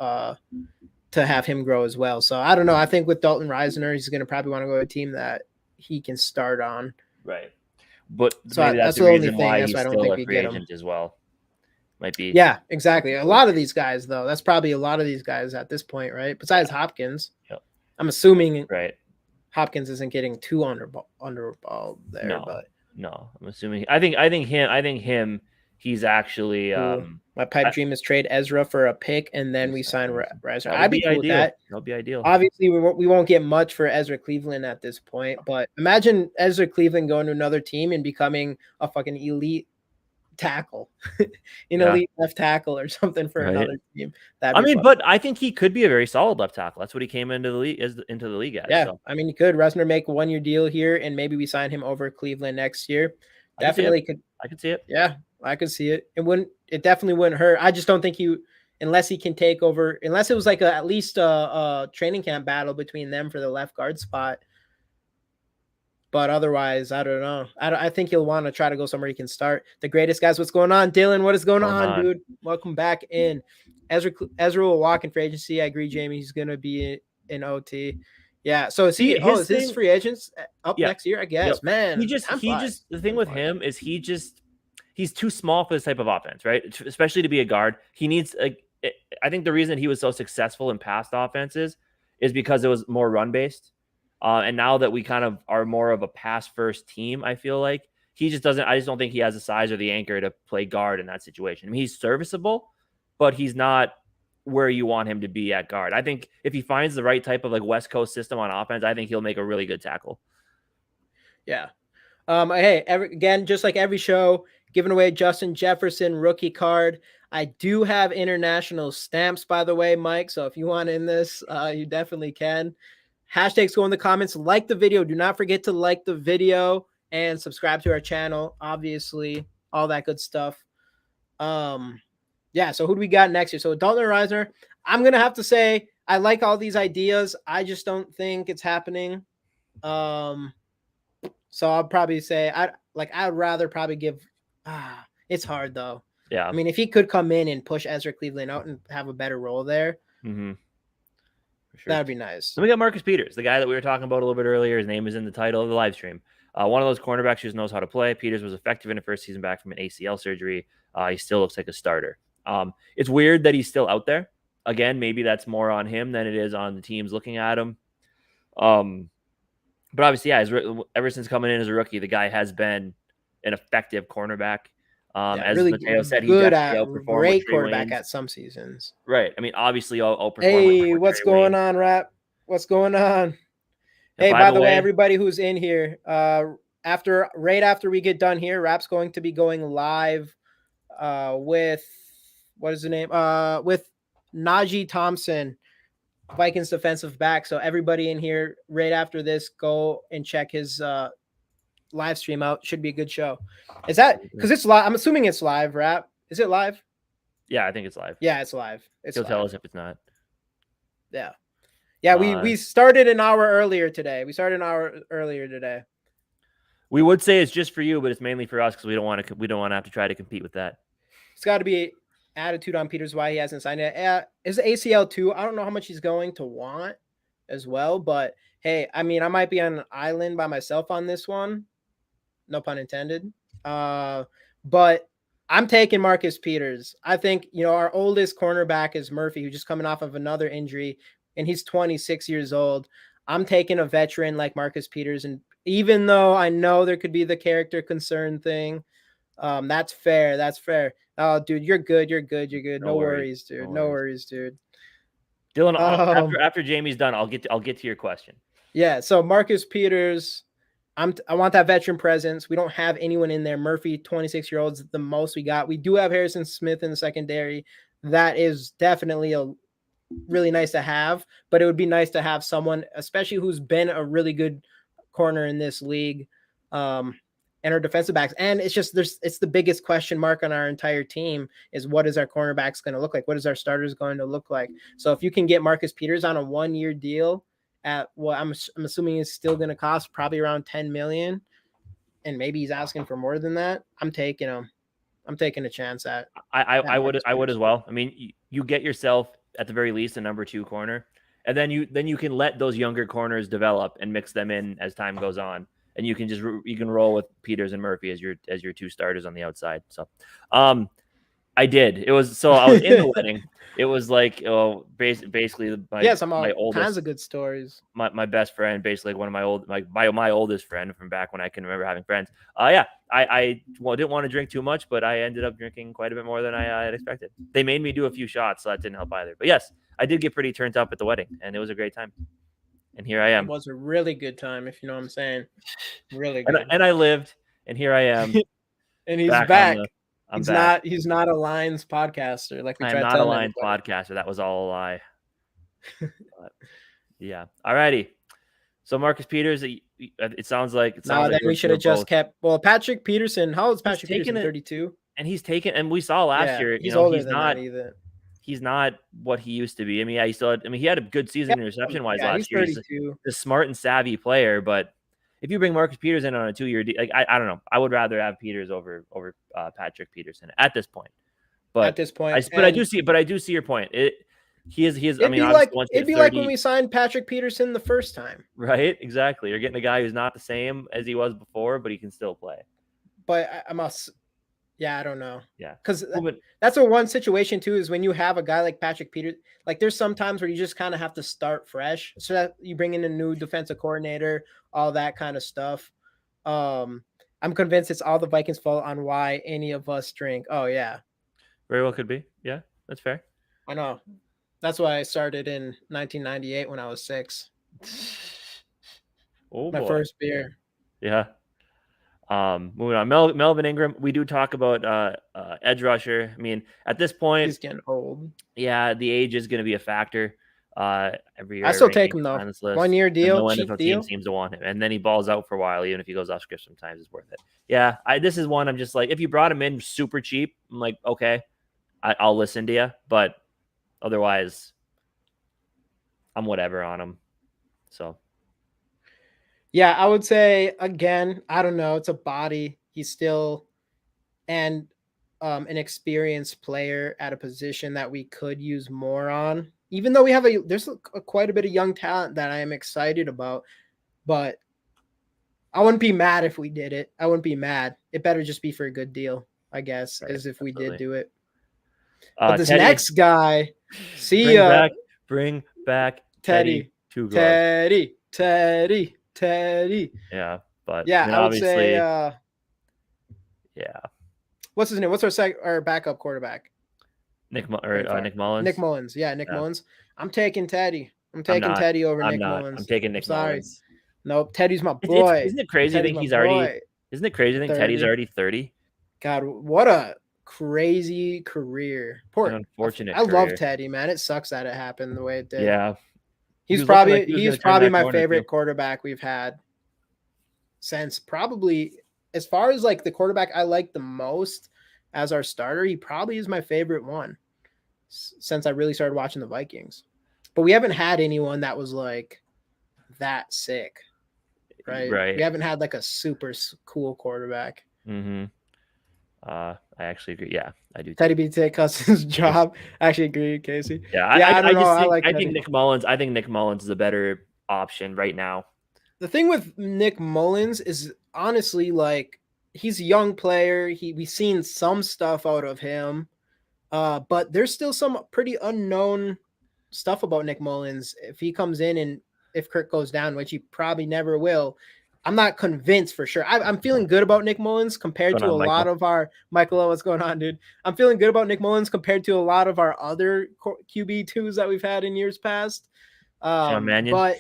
have him grow as well. So I don't know. I think with Dalton Reisner, he's going to probably want to go to a team that he can start on. Right. But so maybe that's the reason why he's still a free agent as well. Might be. Yeah, exactly. A lot of these guys, though, that's probably a lot of these guys at this point, right? Besides Hopkins. Yep. I'm assuming right. Hopkins isn't getting too underballed there. No, but no, I'm assuming. I think him. He's actually. My pipe dream is trade Ezra for a pick, and then we sign Reisner. I'd be cool with that. That'll be ideal. Obviously, we won't get much for Ezra Cleveland at this point, but imagine Ezra Cleveland going to another team and becoming a fucking elite tackle, elite left tackle or something for another team. But I think he could be a very solid left tackle. That's what he came into the league as. Yeah, so. I mean, he could. Reisner make a 1-year deal here, and maybe we sign him over Cleveland next year. Definitely could. I could see it. Yeah, I could see it. It definitely wouldn't hurt. I just don't think unless he can take over, unless it was like at least a training camp battle between them for the left guard spot. But otherwise, I don't know. I think he'll want to try to go somewhere he can start. The greatest guys, what's going on? Dylan, what is going on, dude? Welcome back in. Ezra will walk in free agency. I agree, Jamie. He's going to be in OT. Yeah. So is he? Is his free agents up next year? I guess. Yep. Man, the thing with him is he's too small for this type of offense, right? Especially to be a guard. He needs I think the reason he was so successful in past offenses is because it was more run based. And now that we kind of are more of a pass first team, I feel like I just don't think he has the size or the anchor to play guard in that situation. I mean, he's serviceable, but he's not where you want him to be at guard. I think if he finds the right type of West Coast system on offense, I think he'll make a really good tackle. Yeah. Hey, again, just like every show, giving away Justin Jefferson rookie card. I do have international stamps, by the way, Mike. So if you want in this, you definitely can. Hashtags go in the comments. Like the video. Do not forget to like the video and subscribe to our channel. Obviously, all that good stuff. Yeah, so who do we got next year? So Dalton Reisner, I'm going to have to say I like all these ideas. I just don't think it's happening. So I'll probably say I'd rather probably give it's hard though. Yeah. I mean, if he could come in and push Ezra Cleveland out and have a better role there, sure. That'd be nice. Then we got Marcus Peters, the guy that we were talking about a little bit earlier. His name is in the title of the live stream. One of those cornerbacks who knows how to play. Peters was effective in the first season back from an ACL surgery. He still looks like a starter. It's weird that he's still out there. Again, maybe that's more on him than it is on the teams looking at him. But obviously, ever since coming in as a rookie, the guy has been an effective cornerback. As really Mateo said, he's great quarterback at some seasons. Right. I mean, obviously, I'll perform. Hey, what's going on, Rap? What's going on? Hey, by the way, everybody who's in here, right after we get done here, Rap's going to be going live with what is the name? With Najee Thompson, Vikings defensive back. So everybody in here, right after this, go and check his live stream out. Should be a good show. Is that because it's live? I'm assuming it's live, Rap. Is it live? Yeah, I think it's live. Yeah, it's live. He'll tell us if it's not. Yeah. Yeah, we started an hour earlier today. We would say it's just for you, but it's mainly for us because we don't want to have to try to compete with that. It's got to be attitude on Peters why he hasn't signed it. Is ACL too? I don't know how much he's going to want as well, but hey, I mean, I might be on an island by myself on this one. No pun intended. But I'm taking Marcus Peters. I think, our oldest cornerback is Murphy, who's just coming off of another injury, and he's 26 years old. I'm taking a veteran like Marcus Peters, and even though I know there could be the character concern thing, that's fair. That's fair. Oh, dude, you're good. You're good. You're good. No worries, dude. No worries, dude. Dylan, after Jamie's done, I'll get to your question. Yeah. So Marcus Peters, I want that veteran presence. We don't have anyone in there. Murphy, 26-year-olds, the most we got. We do have Harrison Smith in the secondary. That is definitely a really nice to have, but it would be nice to have someone, especially who's been a really good corner in this league, and our defensive backs. And it's the biggest question mark on our entire team is what is our cornerbacks going to look like? What is our starters going to look like? So if you can get Marcus Peters on a 1-year deal at what I'm assuming is still going to cost probably around 10 million, and maybe he's asking for more than that, I'm taking him. I'm taking a chance at. I would as well. I mean, you get yourself at the very least a number 2 corner, and then you can let those younger corners develop and mix them in as time goes on, and you can roll with Peters and Murphy as your 2 starters on the outside. So, I did. I was in the wedding. It was like basically my oldest, kinds of good stories. My best friend, basically one of my oldest friend from back when I can remember having friends. I didn't want to drink too much, but I ended up drinking quite a bit more than I had expected. They made me do a few shots, so that didn't help either. But yes, I did get pretty turned up at the wedding, and it was a great time. And here I am. It was a really good time, if you know what I'm saying. Really good. And I lived, and here I am. And he's back. He's not a Lions podcaster. Like I'm not a Lions podcaster. That was all a lie. But, yeah. Alrighty. So Marcus Peters, it sounds like we should have just kept. Well, Patrick Peterson. How old is Patrick Peterson? 32. And he's taken. And we saw last year. He's older than that either. He's not what he used to be. I mean, he had a good season reception wise last year. He's a smart and savvy player, but if you bring Marcus Peters in on a 2-year deal, like I don't know, I would rather have Peters over Patrick Peterson at this point. But at this point, I do see your point. He is. I mean, it'd be like when we signed Patrick Peterson the first time, right? Exactly. You're getting a guy who's not the same as he was before, but he can still play. But I don't know. Yeah, because that's a one situation too. Is when you have a guy like Patrick Peters, like there's some times where you just kind of have to start fresh, so that you bring in a new defensive coordinator, all that kind of stuff. I'm convinced it's all the Vikings' fault on why any of us drink. Oh yeah, very well could be. Yeah, that's fair. I know. That's why I started in 1998 when I was 6. My first beer. Yeah. Moving on, Melvin Ingram. We do talk about edge rusher. I mean, at this point, he's getting old. Yeah, the age is going to be a factor. Every year, I still take him though. 1-year deal, no cheap NFL deal. Team seems to want him, and then he balls out for a while. Even if he goes off script, sometimes it's worth it. Yeah, this is one I'm just like, if you brought him in super cheap, I'm like, okay, I'll listen to you, but otherwise, I'm whatever on him. So. Yeah, I would say, again, I don't know. It's a body. He's still an experienced player at a position that we could use more on. Even though there's quite a bit of young talent that I am excited about. But I wouldn't be mad if we did it. I wouldn't be mad. It better just be for a good deal, I guess, as if we did do it. But this next guy, bring back Teddy. Teddy. Yeah, but yeah, I would say, yeah. What's his name? What's our backup quarterback? Nick Mullins. Nick Mullins. Yeah, Nick Mullins. I'm taking Teddy. I'm taking Teddy over Nick Mullins. I'm taking Nick Mullins. Nope, Teddy's my boy. Isn't it crazy? Isn't it crazy? I think Teddy's already 30. God, what a crazy career. Unfortunate. I love Teddy, man. It sucks that it happened the way it did. Yeah. He's probably my favorite quarterback we've had since probably, as far as like the quarterback I like the most as our starter, he probably is my favorite one since I really started watching the Vikings. But we haven't had anyone that was like that sick. right? Right. We haven't had like a super cool quarterback. Mm-hmm. I actually agree. Yeah, I do. Teddy Too. B take Cousins' job. I actually agree with Casey. Yeah, Yeah, I don't know. just I think like Teddy. Nick Mullins. I think Nick Mullins is a better option right now. The thing with Nick Mullins is honestly like he's a young player. We've seen some stuff out of him. But there's still some pretty unknown stuff about Nick Mullins. If he comes in and if Kirk goes down, which he probably never will, I'm not convinced for sure. I'm feeling good about Nick Mullins compared What's to going a on, lot Michael? of our Michael. What's going on, dude? I'm feeling good about Nick Mullins compared to a lot of our other QB2s that we've had in years past. Sean Mannion. But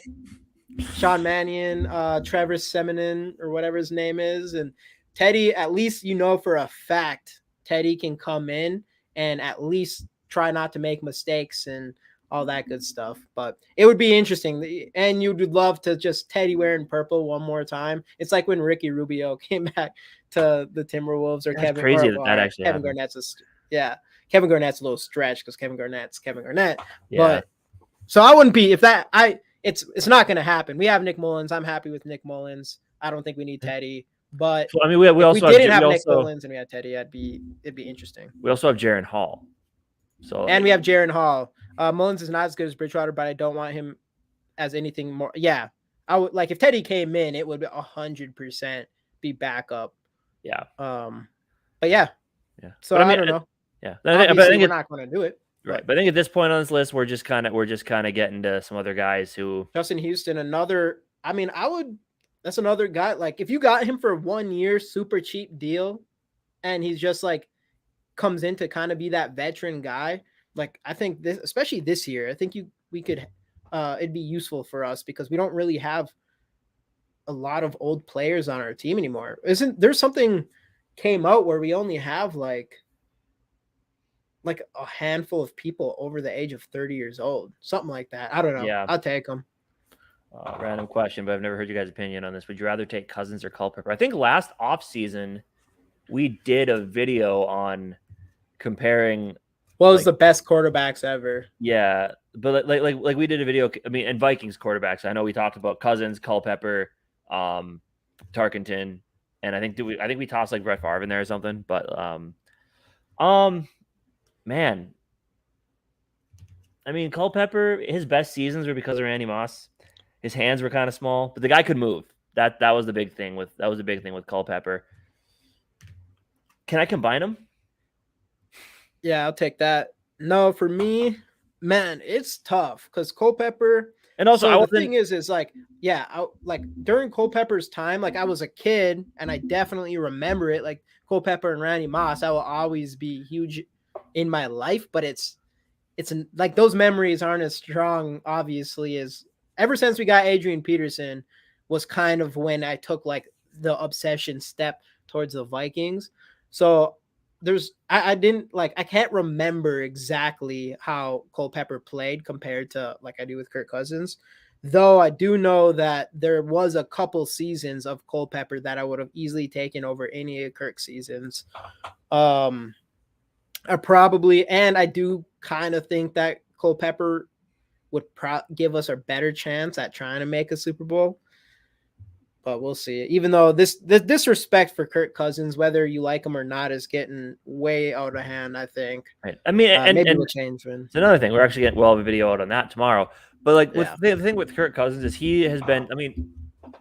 Sean Mannion, Trevor Semenin, or whatever his name is, and Teddy, at least you know for a fact Teddy can come in and at least try not to make mistakes and all that good stuff. But it would be interesting. And you would love to just Teddy wearing purple one more time. It's like when Ricky Rubio came back to the Timberwolves or That's Kevin crazy or, that actually Kevin happened. Garnett's Kevin Garnett's a little stretch because Kevin Garnett's Kevin Garnett. Yeah. But so I wouldn't be if that it's not going to happen. We have Nick Mullins. I'm happy with Nick Mullins. I don't think we need Teddy. But so, I mean, we if also we didn't have we Nick also, Mullins and we had Teddy, it'd be interesting. We also have Jaron Hall. So and we have Jaron Hall. Mullins is not as good as Bridgewater, but I don't want him as anything more. Yeah, I would like if Teddy came in, it would 100% be backup. Yeah. But yeah. So but I don't know. Yeah, I think we're not going to do it. Right, but I think at this point on this list, we're just kind of getting to some other guys who Justin Houston, another. I mean, that's another guy. Like if you got him for 1 year, super cheap deal, and he's just like comes in to kind of be that veteran guy. Like I think this, especially this year, I think we could. It'd be useful for us because we don't really have a lot of old players on our team anymore. Isn't there something came out where we only have like a handful of people over the age of 30 years old, something like that. I don't know. Yeah. I'll take them. Random question, but I've never heard you guys' opinion on this. Would you rather take Cousins or Culpepper? I think last offseason we did a video on comparing what was the best quarterbacks ever. Yeah, but like we did a video. I mean, and Vikings quarterbacks. I know we talked about Cousins, Culpepper, Tarkenton, and I think we tossed like Brett Favre in there or something. But man, I mean, Culpepper, his best seasons were because of Randy Moss. His hands were kind of small, but the guy could move. That was the big thing with Culpepper. Can I combine them? Yeah, I'll take that. No, for me, man, it's tough because Culpepper. And also, the thing is like, yeah, like during Culpepper's time, like I was a kid and I definitely remember it. Like Culpepper and Randy Moss, I will always be huge in my life, but it's like those memories aren't as strong, obviously, as ever since we got Adrian Peterson was kind of when I took like the obsession step towards the Vikings. So I didn't like, I can't remember exactly how Culpepper played compared to like I do with Kirk Cousins, though I do know that there was a couple seasons of Culpepper that I would have easily taken over any of Kirk seasons. And I do kind of think that Culpepper would give us a better chance at trying to make a Super Bowl. But we'll see. Even though this disrespect for Kirk Cousins, whether you like him or not, is getting way out of hand, I think. Right. I mean, maybe we'll change when. It's another thing. We're actually getting have a video out on that tomorrow. But like the thing with Kirk Cousins is he has been. I mean,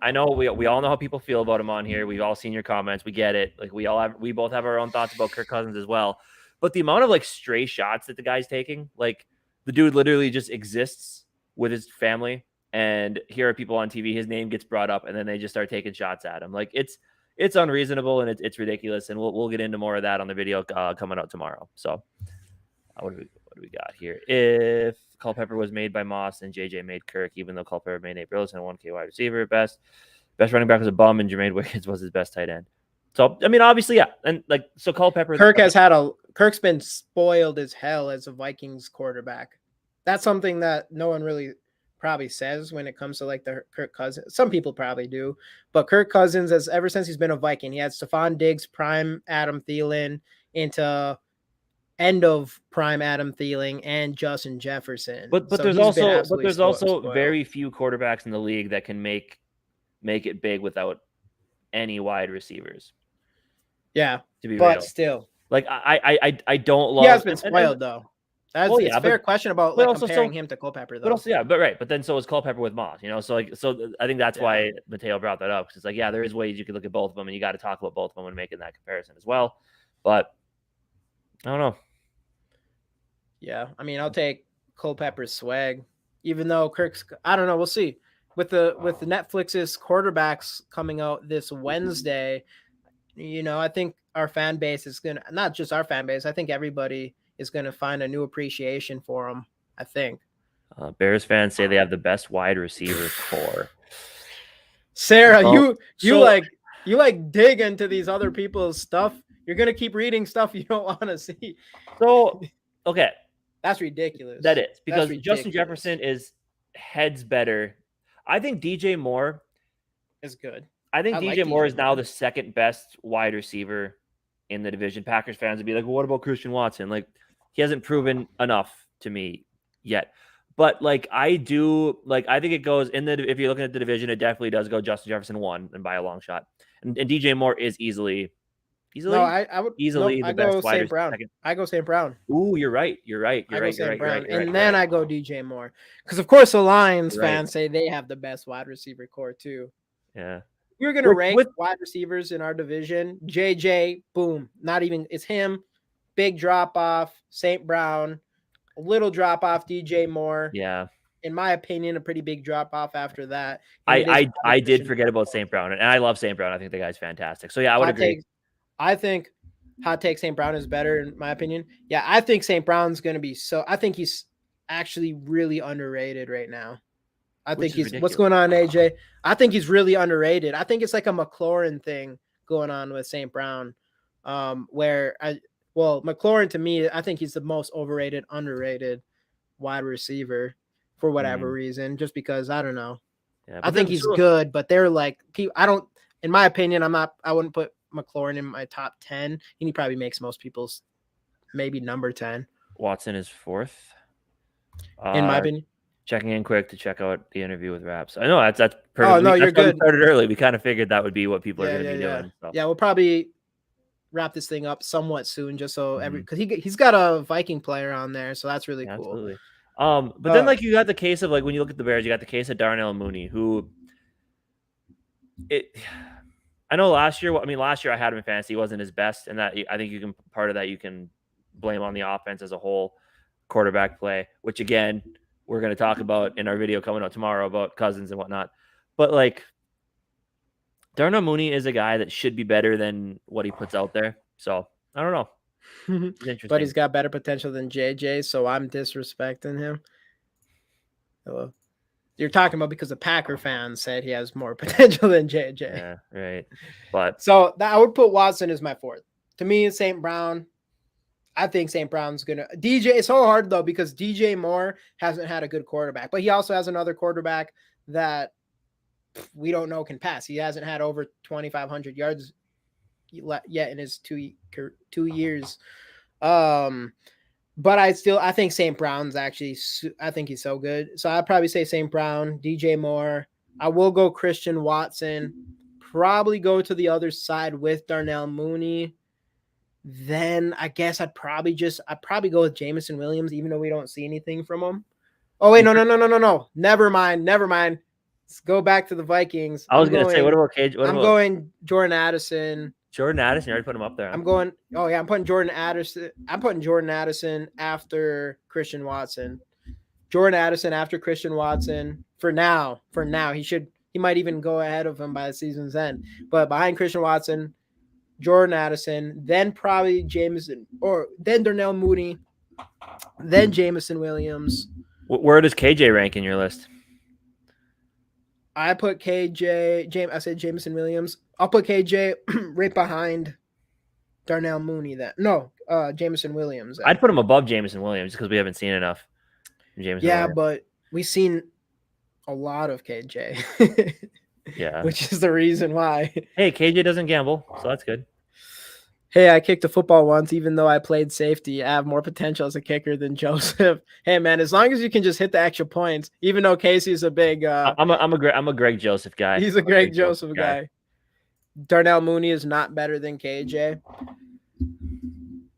I know we all know how people feel about him on here. We've all seen your comments. We get it. Like we both have our own thoughts about Kirk Cousins as well. But the amount of like stray shots that the guy's taking, like the dude literally just exists with his family. And here are people on TV, his name gets brought up and then they just start taking shots at him. Like it's unreasonable and it's ridiculous. And we'll get into more of that on the video coming out tomorrow. So what do we got here? If Culpepper was made by Moss and JJ made Kirk, even though Culpepper made Nate Burleson a 1K wide receiver, best running back was a bum and Jermaine Wiggins was his best tight end. So, I mean, obviously, yeah. And like, so Culpepper. Kirk's been spoiled as hell as a Vikings quarterback. That's something that no one really probably says when it comes to like the Kirk Cousins. Some people probably do, but Kirk Cousins, ever since he's been a Viking, he had Stephon Diggs, prime Adam Thielen, into end of prime Adam Thielen and Justin Jefferson. But there's also very few quarterbacks in the league that can make make it big without any wide receivers. Yeah, To be but real, still, like I don't love. he has been spoiled though. That's well, it's yeah, a fair question about but like also comparing him to Culpepper but though. also yeah, but then so is Culpepper with Moss, so I think that's why Mateo brought that up, because it's like, yeah, there is ways you could look at both of them, and you got to talk about both of them when making that comparison as well. But I don't know. Yeah, I mean, I'll take Culpepper's swag, even though Kirk's. I don't know. We'll see with the Netflix's quarterbacks coming out this Wednesday. I think our fan base is gonna, not just our fan base. I think everybody is gonna find a new appreciation for him. I think. Bears fans say they have the best wide receiver core. Sarah, Well, you like dig into these other people's stuff. You're gonna keep reading stuff you don't want to see. So okay, that's ridiculous. That is because Justin Jefferson is heads better. I think DJ Moore is good. I think DJ Moore is now the second best wide receiver in the division. Packers fans would be like, well, what about Christian Watson? Like, he hasn't proven enough to me yet. But like, I think it goes if you're looking at the division, it definitely does go Justin Jefferson 1 and by a long shot. And DJ Moore is easily. No, I would easily the best wide receiver. I go St. Brown. Ooh, you're right. And then I go DJ Moore. Because of course the Lions fans say they have the best wide receiver core too. Yeah. We're gonna rank wide receivers in our division. JJ, boom. Not even it's him. Big drop off. St. Brown. A little drop off. DJ Moore. Yeah. In my opinion, a pretty big drop off after that. I did forget about St. Brown, and I love St. Brown. I think the guy's fantastic. So yeah, I would agree. I think hot take St. Brown is better in my opinion. Yeah, I think St. Brown's gonna be I think he's actually really underrated right now. I think he's ridiculous. What's going on, AJ? I think he's really underrated. I think it's like a McLaurin thing going on with St. Brown, McLaurin to me, I think he's the most overrated, underrated wide receiver for whatever reason, just because I don't know. Yeah, I think he's good, but they're like, in my opinion, I wouldn't put McLaurin in my top 10, and he probably makes most people's maybe number 10. Watson is 4th. In my opinion. Checking in quick to check out the interview with Raps. I know that's perfect. Oh no, you're good. We started early. We kind of figured that would be what people are going to be doing. So. Yeah, we'll probably wrap this thing up somewhat soon, just so because he's got a Viking player on there, so that's really cool. Absolutely. But then like you got the case of like when you look at the Bears, you got the case of Darnell Mooney, who I know last year I had him in fantasy. He wasn't his best, and that I think part of that you can blame on the offense as a whole, quarterback play, which again we're going to talk about in our video coming out tomorrow about Cousins and whatnot. But like Darnell Mooney is a guy that should be better than what he puts out there. So I don't know. But he's got better potential than JJ, so I'm disrespecting him. Hello. You're talking about because the Packer fans said he has more potential than JJ. Yeah, right. But so I would put Watson as my 4th. To me, St. Brown. I think St. Brown's gonna DJ. It's so hard though because DJ Moore hasn't had a good quarterback, but he also has another quarterback that we don't know can pass. He hasn't had over 2,500 yards yet in his 2 years. But I think St. Brown's actually. I think he's so good. So I'd probably say St. Brown, DJ Moore. I will go Christian Watson. Probably go to the other side with Darnell Mooney. Then I guess I'd probably go with Jameson Williams, even though we don't see anything from him. Oh wait, no. Never mind. Let's go back to the Vikings. I was going to say, what about Cage? I'm going Jordan Addison. Jordan Addison, you already put him up there. I'm putting Jordan Addison. I'm putting Jordan Addison after Christian Watson. Jordan Addison after Christian Watson for now. He might even go ahead of him by the season's end. But behind Christian Watson, Jordan Addison, then probably Jameson, or then Darnell Mooney, then Jameson Williams. Where does KJ rank in your list? I put I said Jameson Williams. I'll put KJ right behind Darnell Mooney. Jameson Williams. I'd put him above Jameson Williams because we haven't seen enough. Williams. But we've seen a lot of KJ. Yeah. Which is the reason why. Hey, KJ doesn't gamble, so that's good. Hey, I kicked a football once, even though I played safety. I have more potential as a kicker than Joseph. Hey, man, as long as you can just hit the extra points, even though Casey's a big, I'm a Greg Joseph guy. he's a I'm a Greg Joseph guy. Darnell Mooney is not better than KJ.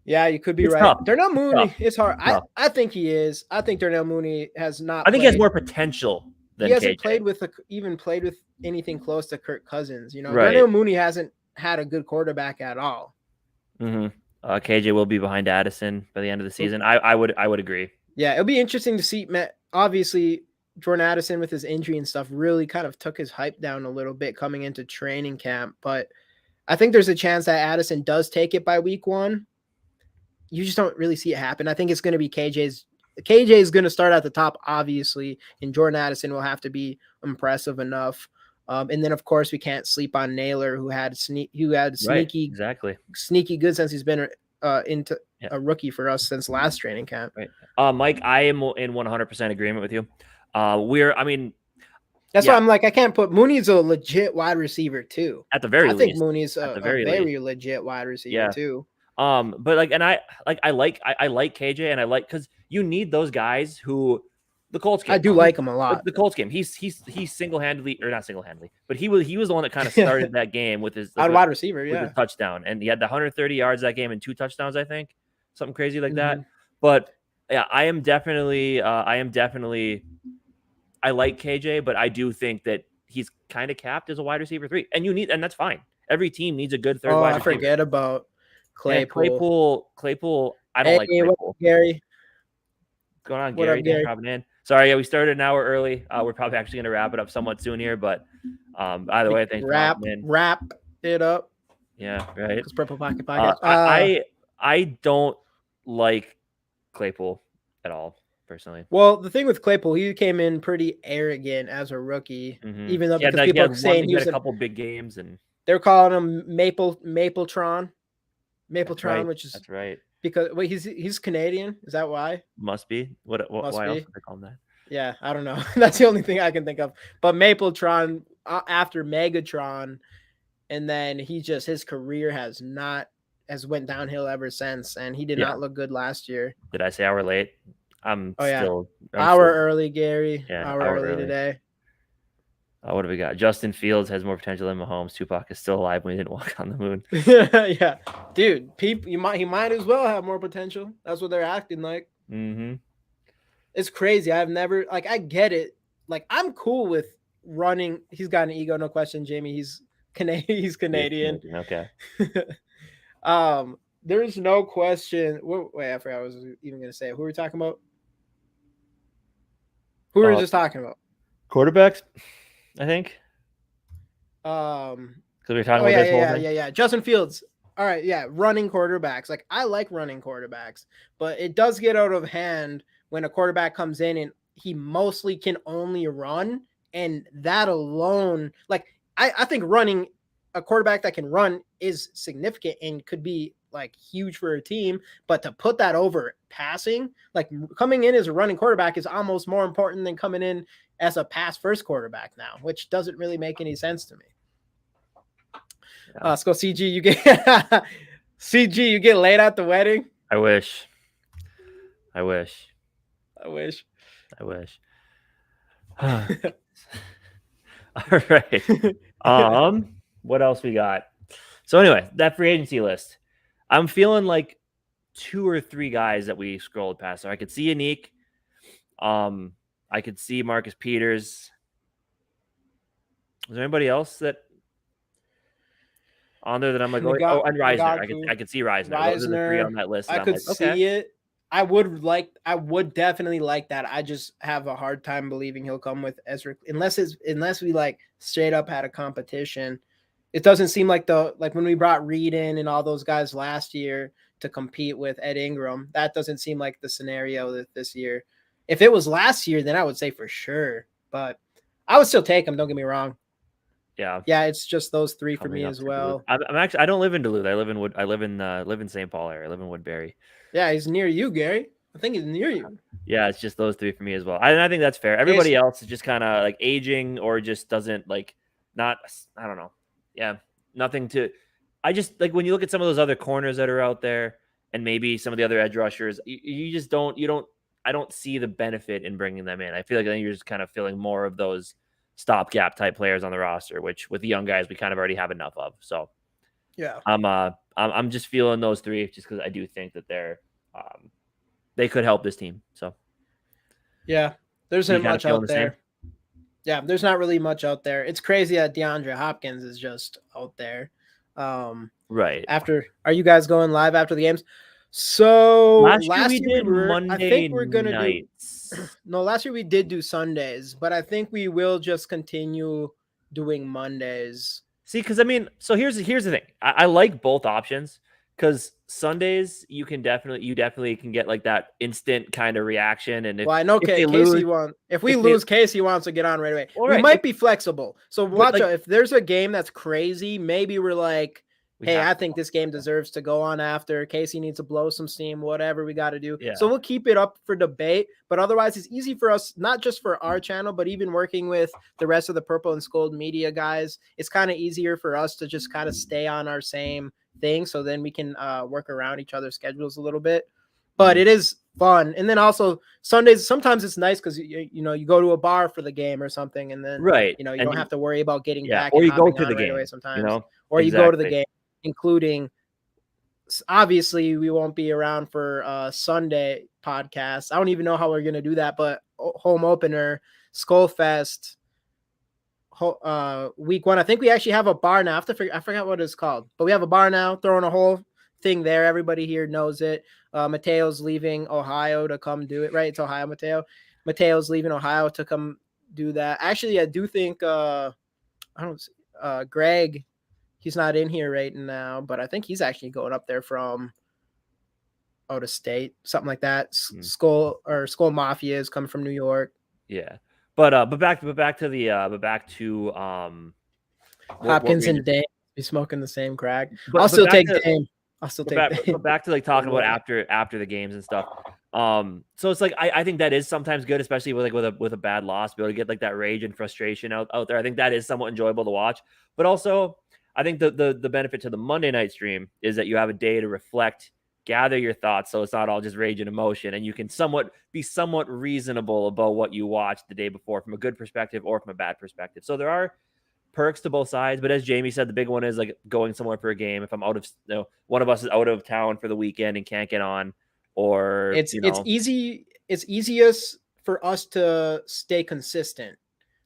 Yeah, you could be It's right. tough. Darnell Mooney, Tough. it's hard. Tough. I think he is. I think Darnell Mooney has not I think he has played. more potential He than hasn't KJ. even played with anything close to Kirk Cousins. You know, Right. Darnell Mooney hasn't had a good quarterback at all. KJ will be behind Addison by the end of the season. I would agree. Yeah, it'll be interesting to see. Obviously, Jordan Addison with his injury and stuff really kind of took his hype down a little bit coming into training camp. But I think there's a chance that Addison does take it by week 1. You just don't really see it happen. I think it's going to be KJ is going to start at the top, obviously, and Jordan Addison will have to be impressive enough. And then, of course, we can't sleep on Naylor, who had sneaky good since he's been into a rookie for us since last training camp. Right. Mike, I am in 100% agreement with you. That's why I'm like, I can't put Mooney's a legit wide receiver too. At the very least, I think Mooney's a very legit wide receiver too. But like, and I like KJ, and I like because you need those guys who the Colts game. I do like him a lot. The Colts game, he's single-handedly, or not single-handedly, but he was the one that kind of started that game with his wide receiver, with his touchdown, and he had the 130 yards that game and 2 touchdowns, I think, something crazy like that. But yeah, I like KJ, but I do think that he's kind of capped as a wide receiver 3, and that's fine. Every team needs a good third wide receiver. I forget about Claypool. I don't like Claypool. Gary. What's going on, Gary? Thanks for dropping in. Sorry, we started an hour early. We're probably actually going to wrap it up somewhat soon here, but either way, thanks for dropping in. Wrap it up. Yeah, right. It's Purple Pocket Podcast. I don't like Claypool at all, personally. Well, the thing with Claypool, he came in pretty arrogant as a rookie, even though because people are saying he was a couple big games, and they're calling him Mapletron, which is that's right. Because he's Canadian. Is that why? Must be. Why else would they call him that? Yeah, I don't know. That's the only thing I can think of. But Mapletron after Megatron, and then his career has went downhill ever since, and he did not look good last year. Did I say hour late? Early, Gary. Yeah, hour early today. What do we got? Justin Fields has more potential than Mahomes. Tupac is still alive when he didn't walk on the moon. Yeah, dude, he might as well have more potential. That's what they're acting like. It's crazy. I've never I get it. Like, I'm cool with running. He's got an ego, no question, Jamie. He's Canadian. Okay. There's no question. Wait, I forgot what I was even going to say. Who were we talking about? Who were we just talking about? Quarterbacks, I think. Because we were talking about this whole thing. Yeah. Justin Fields. All right, yeah, running quarterbacks. Like, I like running quarterbacks, but it does get out of hand when a quarterback comes in and he mostly can only run, and that alone, like, I think running a quarterback that can run is significant and could be like huge for a team, but to put that over passing, like coming in as a running quarterback is almost more important than coming in as a pass first quarterback now, which doesn't really make any sense to me. Let's go CG. You get laid at the wedding. I wish. All right. What else we got? So anyway, that free agency list. I'm feeling like 2 or 3 guys that we scrolled past. So I could see Yannick. I could see Marcus Peters. Is there anybody else that on there that I'm like, and Reisner. I could see Reisner. Those are the 3 on that list. I could see it. I would definitely like that. I just have a hard time believing he'll come with Ezra unless we like straight up had a competition. It doesn't seem like when we brought Reed in and all those guys last year to compete with Ed Ingram. That doesn't seem like the scenario this year. If it was last year, then I would say for sure. But I would still take him. Don't get me wrong. Yeah, it's just those 3 for me as well. I'm actually I don't live in Duluth. I live in St. Paul area. I live in Woodbury. Yeah, he's near you, Gary. I think he's near you. Yeah, it's just those 3 for me as well. I think that's fair. Everybody else is just kind of like aging or just doesn't like not. I don't know. Yeah, nothing to. I just like when you look at some of those other corners that are out there, and maybe some of the other edge rushers, you just don't. You don't. I don't see the benefit in bringing them in. I feel like then you're just kind of filling more of those stopgap type players on the roster, which with the young guys we kind of already have enough of. So Yeah. I'm just feeling those three just because I do think that they could help this team. So Yeah. There you isn't kind of much feeling out the same, there. Yeah, there's not really much out there. It's crazy that DeAndre Hopkins is just out there. right? Are you guys going live after the games? So Last year we last year we did were, I think Monday we're gonna do nights. no, last year we did do Sundays, but I think we will just continue doing Mondays. See, because I mean, so here's the thing. I like both options because Sundays you definitely can get like that instant kind of reaction, and Well, I know if they Casey lose, wants. If we if they lose, Casey wants to get on right away. all We right, might be flexible. So but watch like out. If there's a game that's crazy, maybe we're like, we hey, have I to think this game deserves to go on after. Casey needs to blow some steam, whatever we got to do. yeah. So we'll keep it up for debate. But otherwise, it's easy for us, not just for our channel, but even working with the rest of the Purple and Scold media guys. It's kind of easier for us to just kind of stay on our same thing. So then we can work around each other's schedules a little bit. But it is fun. And then also Sundays, sometimes it's nice because you know you go to a bar for the game or something, and then Right, you know you and don't have to worry about getting yeah, back or and you go hopping to on the right away game, sometimes, or you go to the exactly. game, including obviously we won't be around for Sunday podcast. I don't even know how we're gonna do that, but home opener, Skol Fest, week one. I think we actually have a bar now. I forgot what it's called, but we have a bar now. Throwing a whole thing there. Everybody here knows it. Mateo's leaving Ohio to come do it. Right? It's Ohio, Mateo. Mateo's leaving Ohio to come do that. Actually, I do think I don't. Greg, he's not in here right now, but I think he's actually going up there from out of state, something like that. Skull Mafia is coming from New York. Yeah, but back to the what Hopkins we and just Dame be smoking the same crack. I'll but still back take to Dame. I'll still take Dame. back to like talking about after the games and stuff. So it's like I think that is sometimes good, especially with a bad loss, be able to get like that rage and frustration out there. I think that is somewhat enjoyable to watch. But also, I think the benefit to the Monday night stream is that you have a day to reflect, gather your thoughts, so it's not all just rage and emotion, and you can be somewhat reasonable about what you watched the day before from a good perspective or from a bad perspective. So there are perks to both sides, but as Jamie said, the big one is like going somewhere for a game. If I'm out of, one of us is out of town for the weekend and can't get on, or It's easy. It's easiest for us to stay consistent.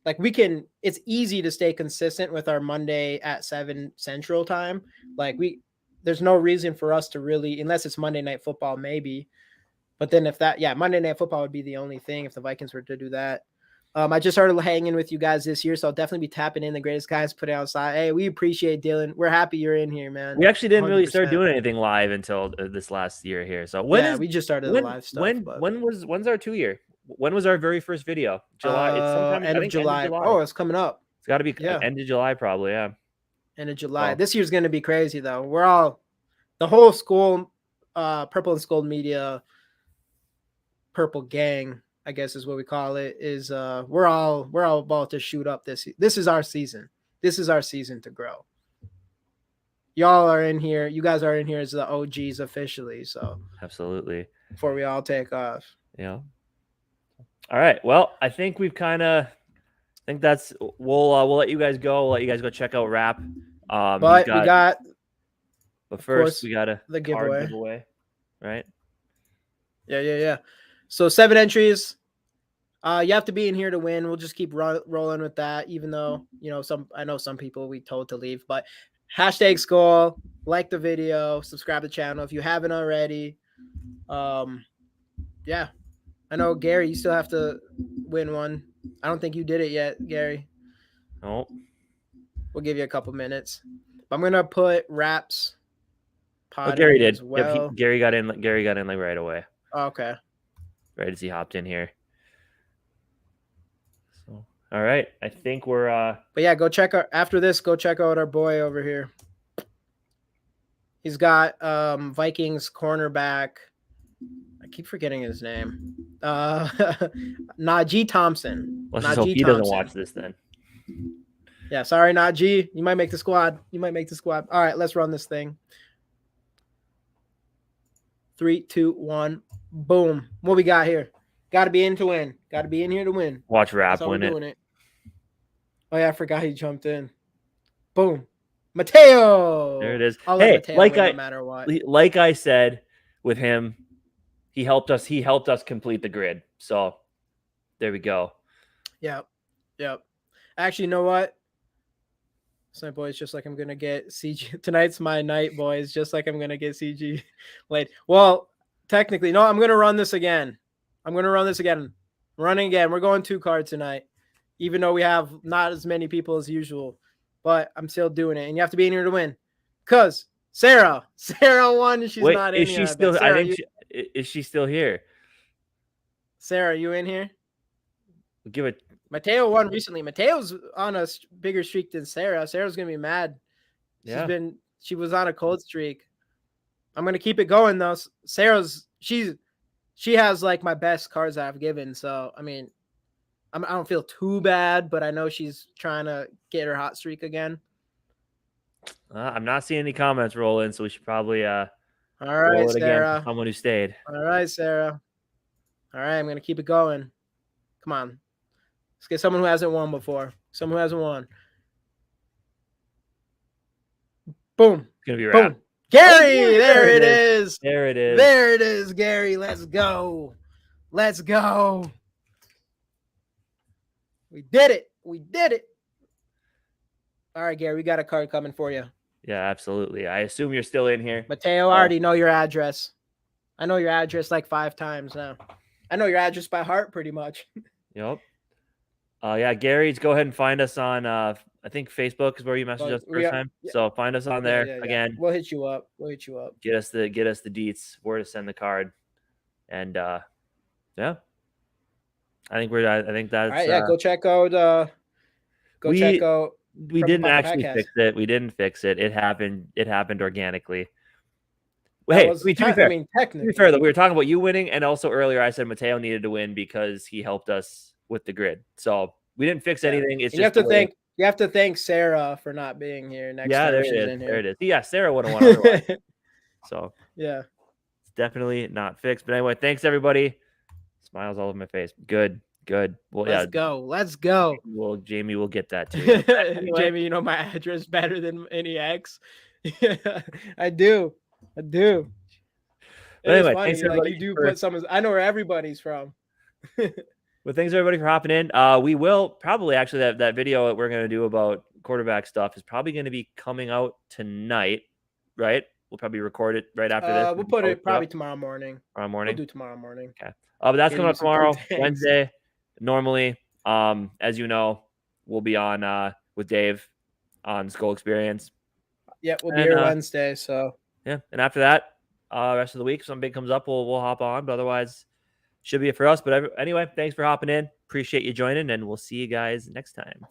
Like it's easy to stay consistent with our Monday at 7 Central Time. Like there's no reason for us to really, unless it's Monday Night Football, maybe. But then Monday Night Football would be the only thing if the Vikings were to do that. I just started hanging with you guys this year, so I'll definitely be tapping in the greatest guys put it outside. Hey, we appreciate Dylan. We're happy you're in here, man. we actually didn't really 100%. start doing anything live until this last year here. So we just started the live stuff. When's our 2 year? When was our very first video? July. It's sometime end of July. Oh, it's coming up. It's got to be end of July, probably. Yeah. End of July. Well, this year's going to be crazy, though. The whole school, Purple and Scold Media, Purple Gang, I guess is what we call it. Is we're all about to shoot up this. This is our season. This is our season to grow. Y'all are in here. You guys are in here as the OGs officially. So absolutely. Before we all take off. Yeah. All right. Well, I think we've we'll let you guys go. We'll let you guys go check out Rap. But first we got the giveaway, right? Yeah. So 7 entries. You have to be in here to win. We'll just keep rolling with that, even though I know some people we told to leave. But #Skol, like the video, subscribe to the channel if you haven't already. Yeah. I know, Gary, you still have to win one. I don't think you did it yet, Gary. No. We'll give you a couple minutes. But I'm gonna put Raps pod Gary did. as well. Yep, Gary got in like right away. Okay. Right as he hopped in here. So all right. I think we're But yeah, go check out our boy over here. He's got Vikings cornerback. I keep forgetting his name. Najee Thompson. Let's just hope he doesn't watch this then. Yeah, sorry, not G. You might make the squad. You might make the squad. All right, let's run this thing. 3, 2, 1. Boom. What we got here? Got to be in to win. Got to be in here to win. Watch That's Rap how we're win it. doing it. Oh yeah, I forgot he jumped in. Boom. Mateo. There it is. I'll let Hey, Mateo like win no matter what. like I said with him, he helped us complete the grid. So there we go. Yep. Actually, you know what? Tonight, boys, just like I'm gonna get CG. Tonight's my night, boys. Just like I'm gonna get CG late. Well, technically, no. I'm gonna run this again. Running again. We're going 2 cards tonight, even though we have not as many people as usual. But I'm still doing it, and you have to be in here to win. Cause Sarah won. She's Wait, not in is here. she still? Sarah, I think is she still here? Sarah, you in here? We'll give it. Mateo won recently. Mateo's on a bigger streak than Sarah. Sarah's gonna be mad. She was on a cold streak. I'm gonna keep it going though. Sarah's she has like my best cards I've given. So I mean, I don't feel too bad, but I know she's trying to get her hot streak again. I'm not seeing any comments roll in, so we should probably all right, Sarah. Someone who stayed. All right, Sarah. All right, I'm gonna keep it going. Come on. Let's get someone who hasn't won before. Someone who hasn't won. Boom. It's gonna be Rap. Gary, there it is. There it is. There it is, Gary. Let's go. We did it. All right, Gary, we got a card coming for you. Yeah, absolutely. I assume you're still in here. Mateo, I already know your address. I know your address like 5 times now. I know your address by heart pretty much. Yep. Yeah, Gary's, go ahead and find us on I think Facebook is where you messaged us the first time. Yeah. So find us on there. Yeah. Again. We'll hit you up. Get us the deets, where to send the card. And yeah. I think that's all right, yeah, go check out check out. We didn't actually fix it. We didn't fix it. It happened technically. Hey, to be fair, though, we were talking about you winning, and also earlier I said Mateo needed to win because he helped us with the grid. So we didn't fix anything. It's you have to thank Sarah for not being here next time. There it is. Yeah, Sarah would have won otherwise. So yeah, it's definitely not fixed. But anyway, thanks everybody. Smiles all over my face. Good. Well, let's go. Well, Jamie will get that too. Anyway. Jamie, you know my address better than any ex. I do. But anyway, thanks everybody. You do put some. I know where everybody's from. Well, thanks everybody for hopping in. We will probably actually that video that we're going to do about quarterback stuff is probably going to be coming out tonight, right? We'll probably record it right after this. We'll put it probably tomorrow morning. We'll do tomorrow morning. Okay. But that's coming up tomorrow, Wednesday. Normally, as you know, we'll be on with Dave on Skol Experience. Yeah, we'll be here Wednesday. So yeah, and after that, rest of the week, if something big comes up, we'll hop on. But otherwise, should be it for us. But anyway, thanks for hopping in. Appreciate you joining, and we'll see you guys next time.